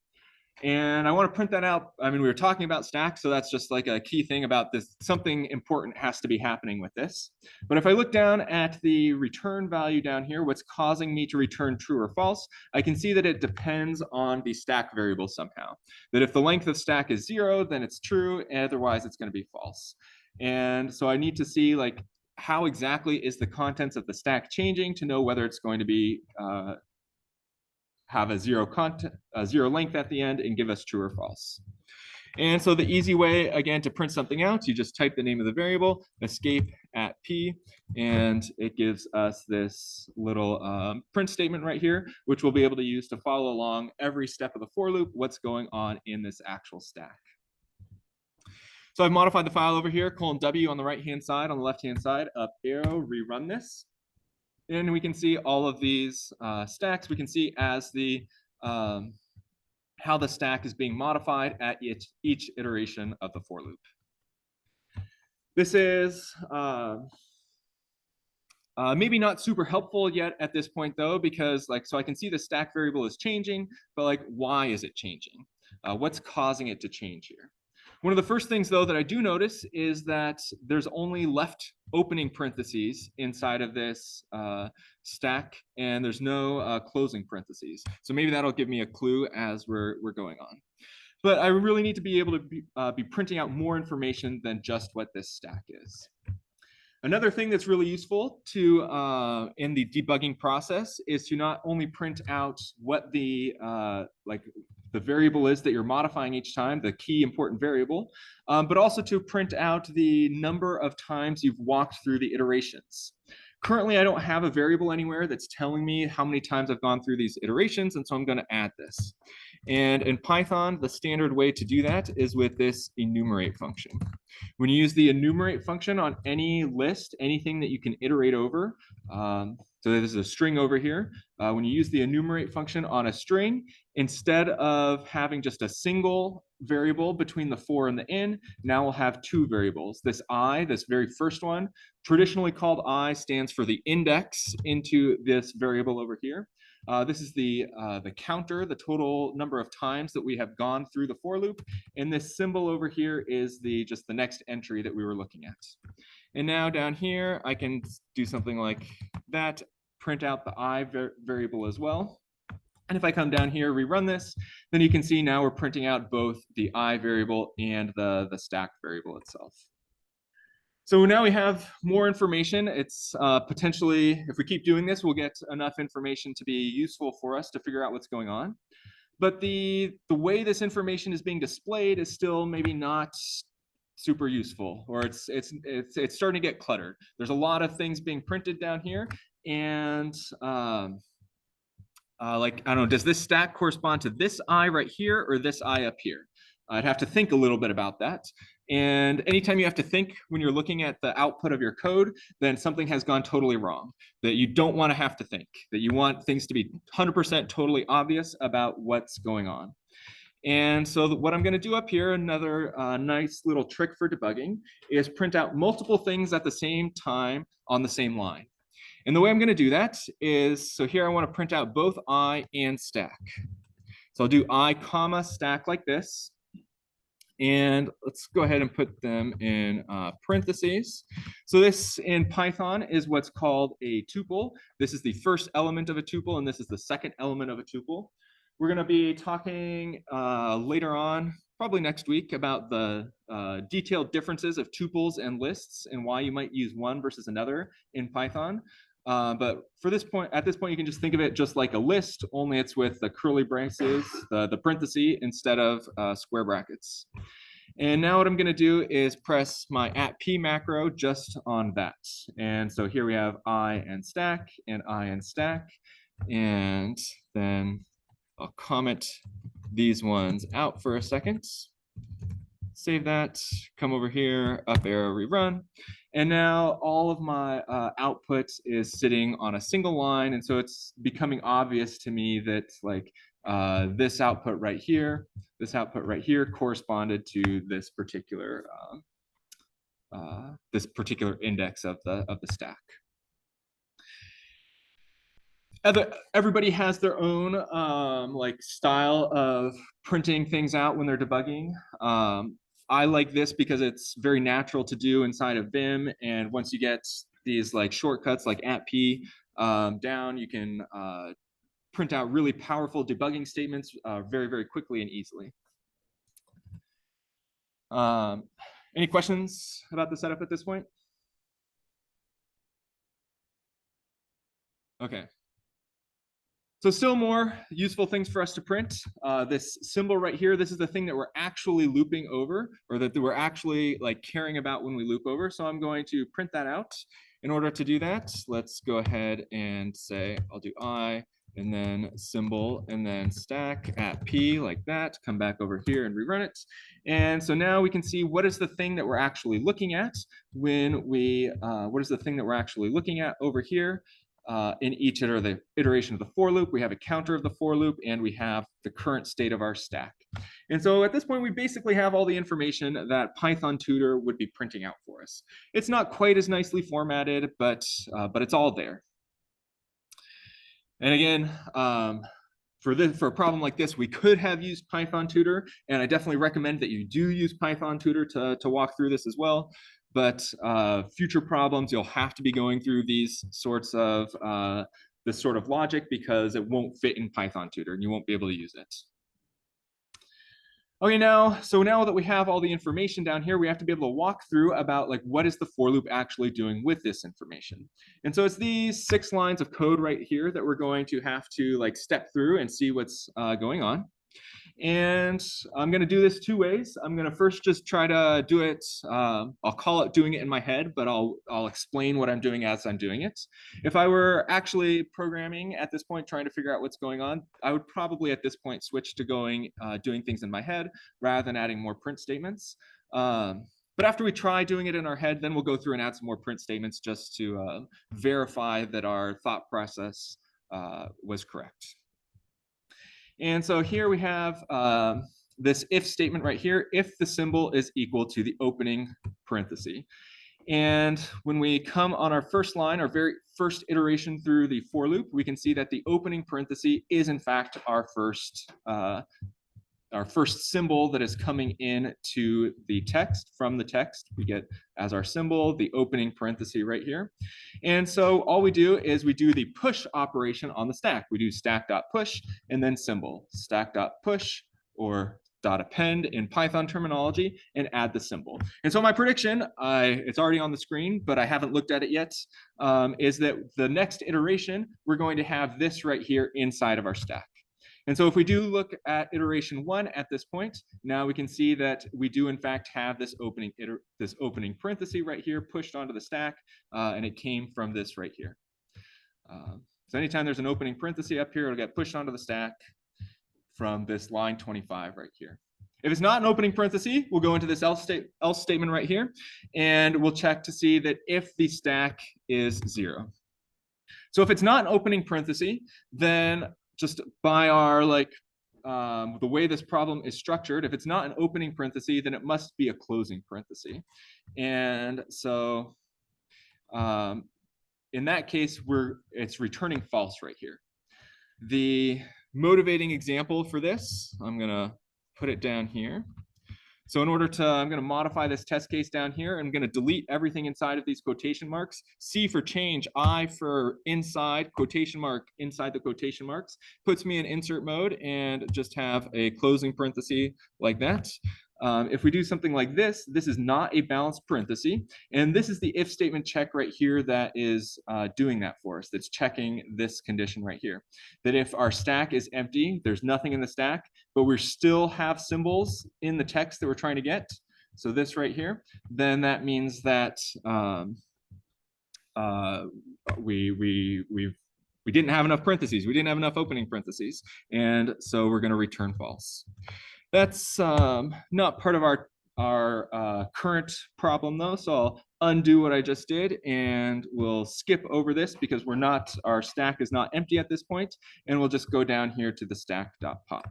And I want to print that out. I mean, we were talking about stack, so that's just like a key thing about this. Something important has to be happening with this. But if I look down at the return value down here, what's causing me to return true or false, I can see that it depends on the stack variable somehow. That if the length of stack is 0, then it's true, and otherwise it's going to be false. And so I need to see like how exactly is the contents of the stack changing to know whether it's going to be have a zero length at the end and give us true or false. And so the easy way, again, to print something out, you just type the name of the variable, escape @p, and it gives us this little print statement right here, which we'll be able to use to follow along every step of the for loop, what's going on in this actual stack. So I've modified the file over here, :W on the right-hand side, on the left-hand side, up arrow, rerun this. And we can see all of these stacks. We can see as the how the stack is being modified at each iteration of the for loop. This is maybe not super helpful yet at this point though, because like, so I can see the stack variable is changing, but like, why is it changing? What's causing it to change here? One of the first things though that I do notice is that there's only left opening parentheses inside of this stack, and there's no closing parentheses. So maybe that'll give me a clue as we're going on. But I really need to be able to be printing out more information than just what this stack is. Another thing that's really useful to in the debugging process is to not only print out what the the variable is that you're modifying each time, the key important variable, but also to print out the number of times you've walked through the iterations. Currently, I don't have a variable anywhere that's telling me how many times I've gone through these iterations, and so I'm going to add this. And in Python, the standard way to do that is with this enumerate function. When you use the enumerate function on any list, anything that you can iterate over, so this is a string over here. When you use the enumerate function on a string, instead of having just a single variable between the for and the in, now we'll have two variables. This I, this very first one, traditionally called I, stands for the index into this variable over here. This is the counter, the total number of times that we have gone through the for loop. And this symbol over here is just the next entry that we were looking at. And now down here, I can do something like that, print out the I variable as well. And if I come down here, rerun this, then you can see now we're printing out both the I variable and the stack variable itself. So now we have more information. It's potentially, if we keep doing this, we'll get enough information to be useful for us to figure out what's going on. But the way this information is being displayed is still maybe not super useful, or it's starting to get cluttered. There's a lot of things being printed down here, and like, I don't know, does this stack correspond to this I right here or this I up here? I'd have to think a little bit about that. And anytime you have to think when you're looking at the output of your code, then something has gone totally wrong, that you don't want to have to think, that you want things to be 100% totally obvious about what's going on. And so what I'm going to do up here, another nice little trick for debugging, is print out multiple things at the same time on the same line. And the way I'm going to do that is, so here I want to print out both I and stack. So I'll do I comma stack like this. And let's go ahead and put them in parentheses. So this in Python is what's called a tuple. This is the first element of a tuple, and this is the second element of a tuple. We're going to be talking later on, probably next week, about the detailed differences of tuples and lists and why you might use one versus another in Python. But for this point, at this point, you can just think of it just like a list, only it's with the curly braces, the parenthesis, instead of square brackets. And now what I'm going to do is press my @p macro just on that. And so here we have I and stack and I and stack. And then I'll comment these ones out for a second. Save that, come over here, up arrow, rerun. And now all of my output is sitting on a single line. And so it's becoming obvious to me that like this output right here corresponded to this particular index of the stack. Everybody has their own like style of printing things out when they're debugging. I like this because it's very natural to do inside of Vim, and once you get these like shortcuts like @p down, you can print out really powerful debugging statements very, very quickly and easily. Any questions about the setup at this point? Okay. So still more useful things for us to print. This symbol right here, this is the thing that we're actually looping over, or that we're actually like caring about when we loop over. So I'm going to print that out. In order to do that, let's go ahead and say, I'll do I, and then symbol, and then stack @p like that, come back over here and rerun it. And so now we can see what is the thing that we're actually looking at when we, what is the thing that we're actually looking at over here. In each iteration of the for loop, we have a counter of the for loop, and we have the current state of our stack. And so at this point, we basically have all the information that Python Tutor would be printing out for us. It's not quite as nicely formatted, but it's all there. And again, for a problem like this, we could have used Python Tutor, and I definitely recommend that you do use Python Tutor to walk through this as well. But future problems, you'll have to be going through these sorts of this sort of logic because it won't fit in Python Tutor and you won't be able to use it. Okay, so now that we have all the information down here, we have to be able to walk through about like what is the for loop actually doing with this information. And so it's these 6 lines of code right here that we're going to have to like step through and see what's going on. And I'm going to do this 2 ways. I'm going to first just try to do it. I'll call it doing it in my head, but I'll explain what I'm doing as I'm doing it. If I were actually programming at this point, trying to figure out what's going on, I would probably at this point switch to doing things in my head rather than adding more print statements. But after we try doing it in our head, then we'll go through and add some more print statements just to verify that our thought process was correct. And so here we have this if statement right here, if the symbol is equal to the opening parenthesis. And when we come on our first line, our very first iteration through the for loop, we can see that the opening parenthesis is in fact our first symbol that is coming in to the text. From the text, we get as our symbol the opening parenthesis right here. And so all we do is we do the push operation on the stack. We do stack.push and then symbol, stack.push or .append in Python terminology, and add the symbol. And so my prediction, it's already on the screen, but I haven't looked at it yet, is that the next iteration, we're going to have this right here inside of our stack. And so if we do look at iteration 1 at this point, now we can see that we do in fact have this opening parenthesis right here pushed onto the stack, and it came from this right here. So anytime there's an opening parenthesis up here, it'll get pushed onto the stack from this line 25 right here. If it's not an opening parenthesis, we'll go into this else statement right here, and we'll check to see that if the stack is 0. So if it's not an opening parenthesis, then just by our the way this problem is structured, if it's not an opening parenthesis, then it must be a closing parenthesis. And so in that case, it's returning false right here. The motivating example for this, I'm gonna put it down here. So in order to, I'm going to modify this test case down here. I'm going to delete everything inside of these quotation marks. C for change, I for inside, quotation mark inside the quotation marks. Puts me in insert mode and just have a closing parenthesis like that. If we do something like this, this is not a balanced parenthesis. And this is the if statement check right here that is doing that for us. That's checking this condition right here. That if our stack is empty, there's nothing in the stack, but we still have symbols in the text that we're trying to get, so this right here, then that means that we didn't have enough parentheses. We didn't have enough opening parentheses. And so we're going to return false. That's not part of our current problem though. So I'll undo what I just did and we'll skip over this because our stack is not empty at this point, and we'll just go down here to the stack.pop.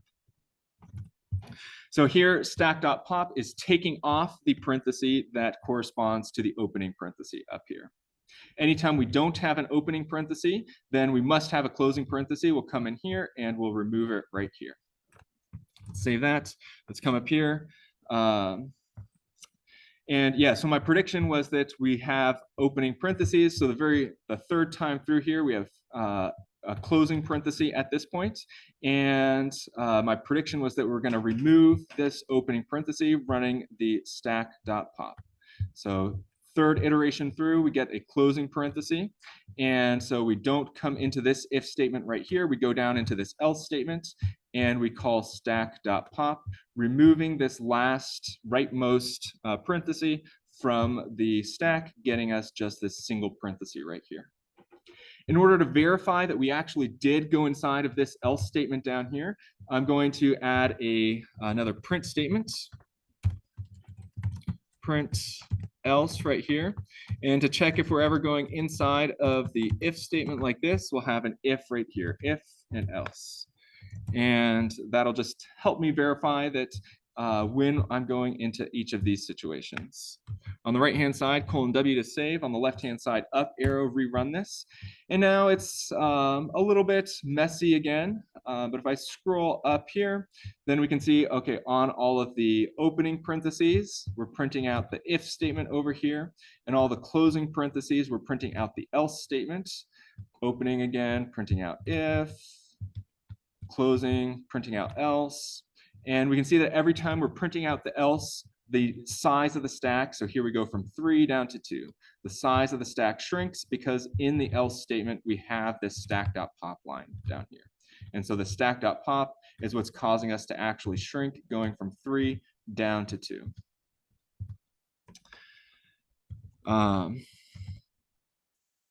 So here stack.pop is taking off the parenthesis that corresponds to the opening parenthesis up here. Anytime we don't have an opening parenthesis, then we must have a closing parenthesis. We'll come in here and we'll remove it right here. Save that. Let's come up here. And yeah, so my prediction was that we have opening parentheses. So the third time through here, we have a closing parenthesis at this point. And my prediction was that we're going to remove this opening parenthesis running the stack.pop. So third iteration through, we get a closing parenthesis. And so we don't come into this if statement right here. We go down into this else statement and we call stack.pop, removing this last rightmost parenthesis from the stack, getting us just this single parenthesis right here. In order to verify that we actually did go inside of this else statement down here, I'm going to add another print statement. Print else right here. And to check if we're ever going inside of the if statement like this, we'll have an if right here, if and else. And that'll just help me verify that when I'm going into each of these situations. On the right-hand side, :W to save. On the left-hand side, up arrow, rerun this. And now it's a little bit messy again. But if I scroll up here, then we can see, okay, on all of the opening parentheses, we're printing out the if statement over here. And all the closing parentheses, we're printing out the else statement. Opening again, printing out if. Closing, printing out else. And we can see that every time we're printing out the else, the size of the stack, so here we go from 3 down to 2. The size of the stack shrinks because in the else statement, we have this stack.pop line down here. And so the stack.pop is what's causing us to actually shrink, going from 3 down to 2.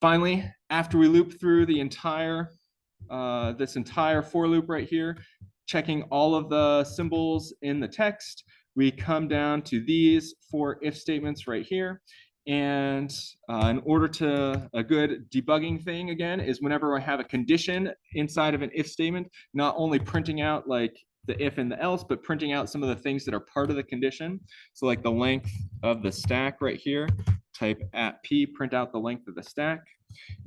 Finally, after we loop through the entire this entire for loop right here, checking all of the symbols in the text, we come down to these 4 if statements right here. And in order to, a good debugging thing again is whenever I have a condition inside of an if statement, not only printing out like the if and the else, but printing out some of the things that are part of the condition. So like the length of the stack right here, type at p, print out the length of the stack.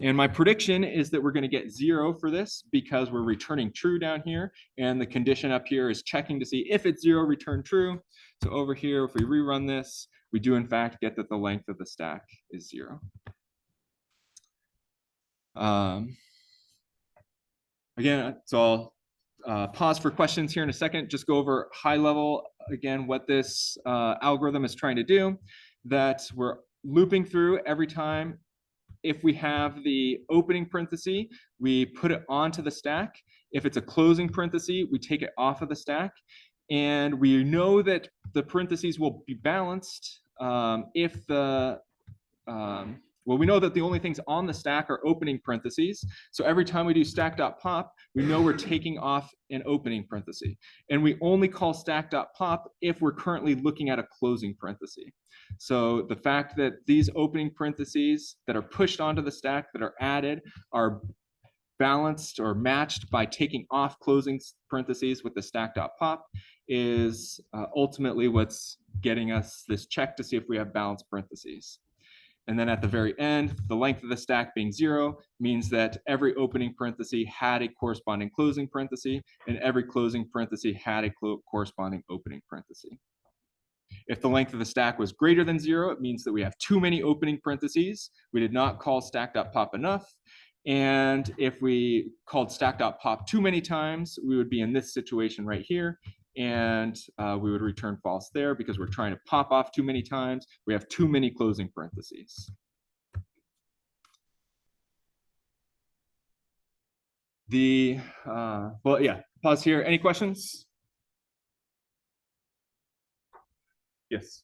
And my prediction is that we're going to get 0 for this because we're returning true down here. And the condition up here is checking to see if it's 0, return true. So over here, if we rerun this, we do in fact get that the length of the stack is 0. Again, so I'll pause for questions here in a second, just go over high level again what this algorithm is trying to do, that we're looping through every time. If we have the opening parenthesis, we put it onto the stack. If it's a closing parenthesis, we take it off of the stack. And we know that the parentheses will be balanced if the, well, we know that the only things on the stack are opening parentheses. So every time we do stack.pop, we know we're taking off an opening parenthesis. And we only call stack.pop if we're currently looking at a closing parenthesis. So the fact that these opening parentheses that are pushed onto the stack that are added are balanced or matched by taking off closing parentheses with the stack.pop is ultimately what's getting us this check to see if we have balanced parentheses. And then at the very end, the length of the stack being 0 means that every opening parenthesis had a corresponding closing parenthesis, and every closing parenthesis had a corresponding opening parenthesis. If the length of the stack was greater than 0, it means that we have too many opening parentheses. We did not call stack.pop enough. And if we called stack.pop too many times, we would be in this situation right here. And we would return false there because we're trying to pop off too many times. We have too many closing parentheses. Well, yeah, pause here. Any questions? Yes.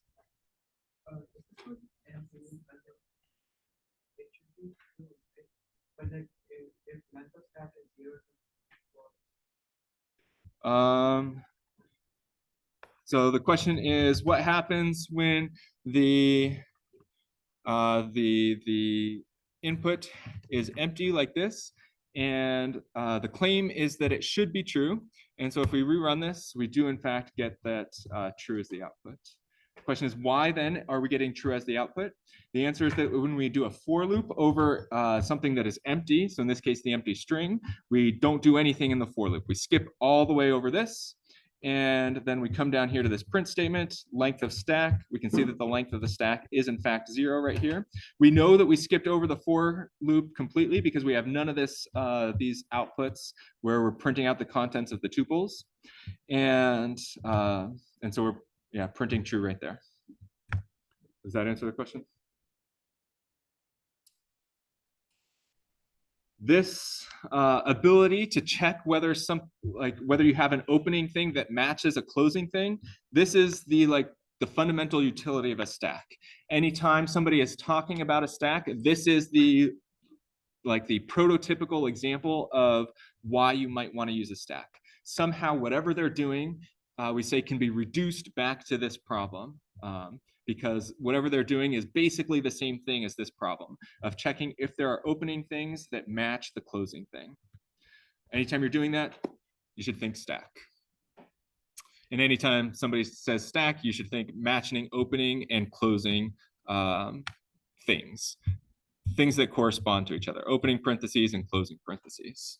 So the question is, what happens when the input is empty like this? And the claim is that it should be true. And so if we rerun this, we do in fact get that true as the output. The question is, why then are we getting true as the output? The answer is that when we do a for loop over something that is empty, so in this case, the empty string, we don't do anything in the for loop. We skip all the way over this. And then we come down here to this print statement, length of stack. We can see that the length of the stack is in fact 0 right here. We know that we skipped over the for loop completely because we have none of this, these outputs where we're printing out the contents of the tuples. And so we're printing true right there. Does that answer the question? This ability to check whether whether you have an opening thing that matches a closing thing, this is the fundamental utility of a stack. Anytime somebody is talking about a stack, this is the prototypical example of why you might want to use a stack. Somehow, whatever they're doing, we say can be reduced back to this problem. Because whatever they're doing is basically the same thing as this problem of checking if there are opening things that match the closing thing. Anytime you're doing that, you should think stack. And anytime somebody says stack, you should think matching opening and closing things that correspond to each other, opening parentheses and closing parentheses.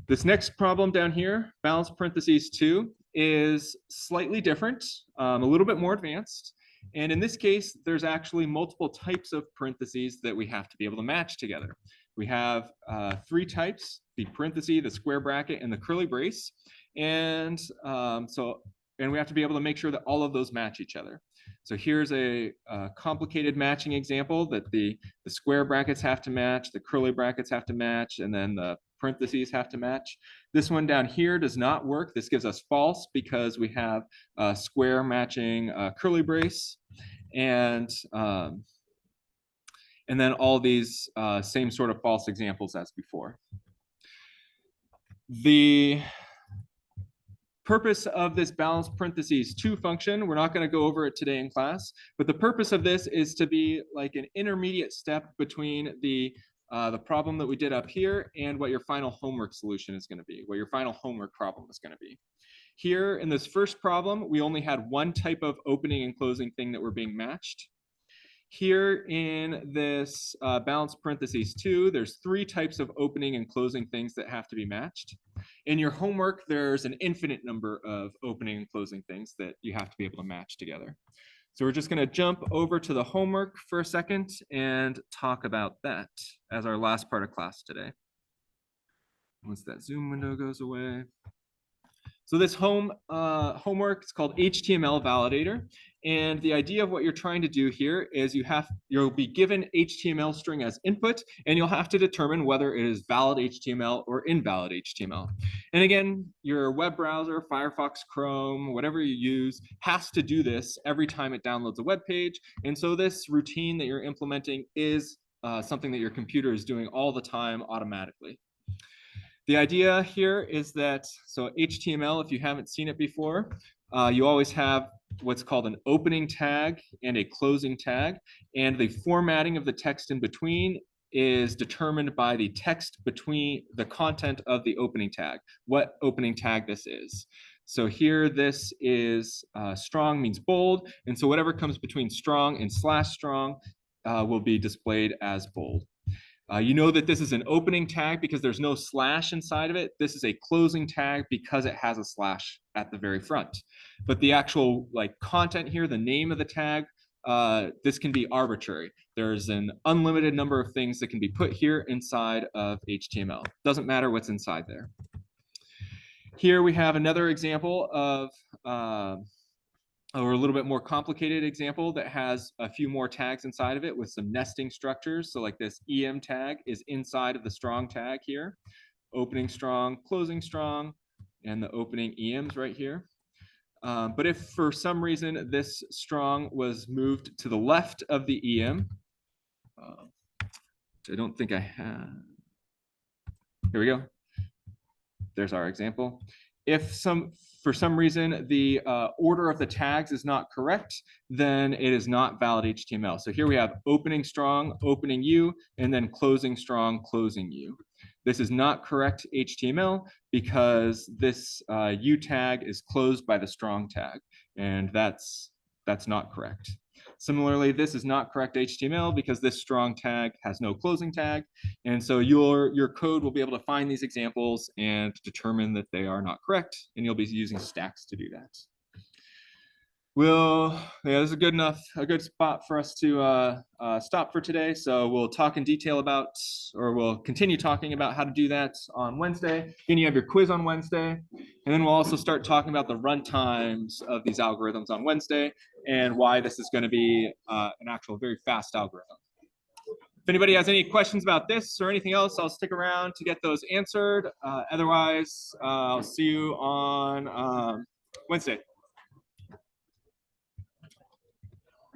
This next problem down here, balanced parentheses 2, is slightly different, a little bit more advanced. And in this case, there's actually multiple types of parentheses that we have to be able to match together. We have three types: the parenthesis, the square bracket, and the curly brace. And and we have to be able to make sure that all of those match each other. So here's a complicated matching example that the square brackets have to match, the curly brackets have to match, and then the parentheses have to match. This one down here does not work. This gives us false because we have square matching curly brace, and then all these same sort of false examples as before. The purpose of this balanced parentheses 2 function, we're not going to go over it today in class, but the purpose of this is to be like an intermediate step between the problem that we did up here and what your final homework solution is going to be, what your final homework problem is going to be. Here in this first problem, we only had one type of opening and closing thing that were being matched. Here in this balanced parentheses 2, there's three types of opening and closing things that have to be matched. In your homework, there's an infinite number of opening and closing things that you have to be able to match together. So we're just going to jump over to the homework for a second and talk about that as our last part of class today. Once that Zoom window goes away. So this homework is called HTML Validator. And the idea of what you're trying to do here is you'll be given HTML string as input, and you'll have to determine whether it is valid HTML or invalid HTML. And again, your web browser, Firefox, Chrome, whatever you use, has to do this every time it downloads a web page. And so this routine that you're implementing is something that your computer is doing all the time automatically. The idea here is that, so HTML, if you haven't seen it before, you always have what's called an opening tag and a closing tag, and the formatting of the text in between is determined by the text between the content of the opening tag, what opening tag this is. So here this is strong means bold, and so whatever comes between strong and /strong will be displayed as bold. You know that this is an opening tag because there's no slash inside of it. This is a closing tag because it has a slash at the very front. But the actual content here, the name of the tag, this can be arbitrary. There's an unlimited number of things that can be put here inside of HTML. Doesn't matter what's inside there. Here we have another example of or a little bit more complicated example that has a few more tags inside of it with some nesting structures. So like this EM tag is inside of the strong tag here, opening strong, closing strong, and the opening EMs right here. But if for some reason this strong was moved to the left of the EM, which I don't think I have. Here we go. There's our example. If for some reason the order of the tags is not correct, then it is not valid HTML. So here we have opening strong, opening U, and then closing strong, closing U. This is not correct HTML because this U tag is closed by the strong tag, and that's not correct. Similarly, this is not correct HTML because this strong tag has no closing tag. And so your code will be able to find these examples and determine that they are not correct. And you'll be using stacks to do that. This is a good spot for us to stop for today. So we'll talk in detail about, or we'll continue talking about how to do that on Wednesday. Then you have your quiz on Wednesday. And then we'll also start talking about the runtimes of these algorithms on Wednesday and why this is going to be an actual very fast algorithm. If anybody has any questions about this or anything else, I'll stick around to get those answered. Otherwise, I'll see you on Wednesday.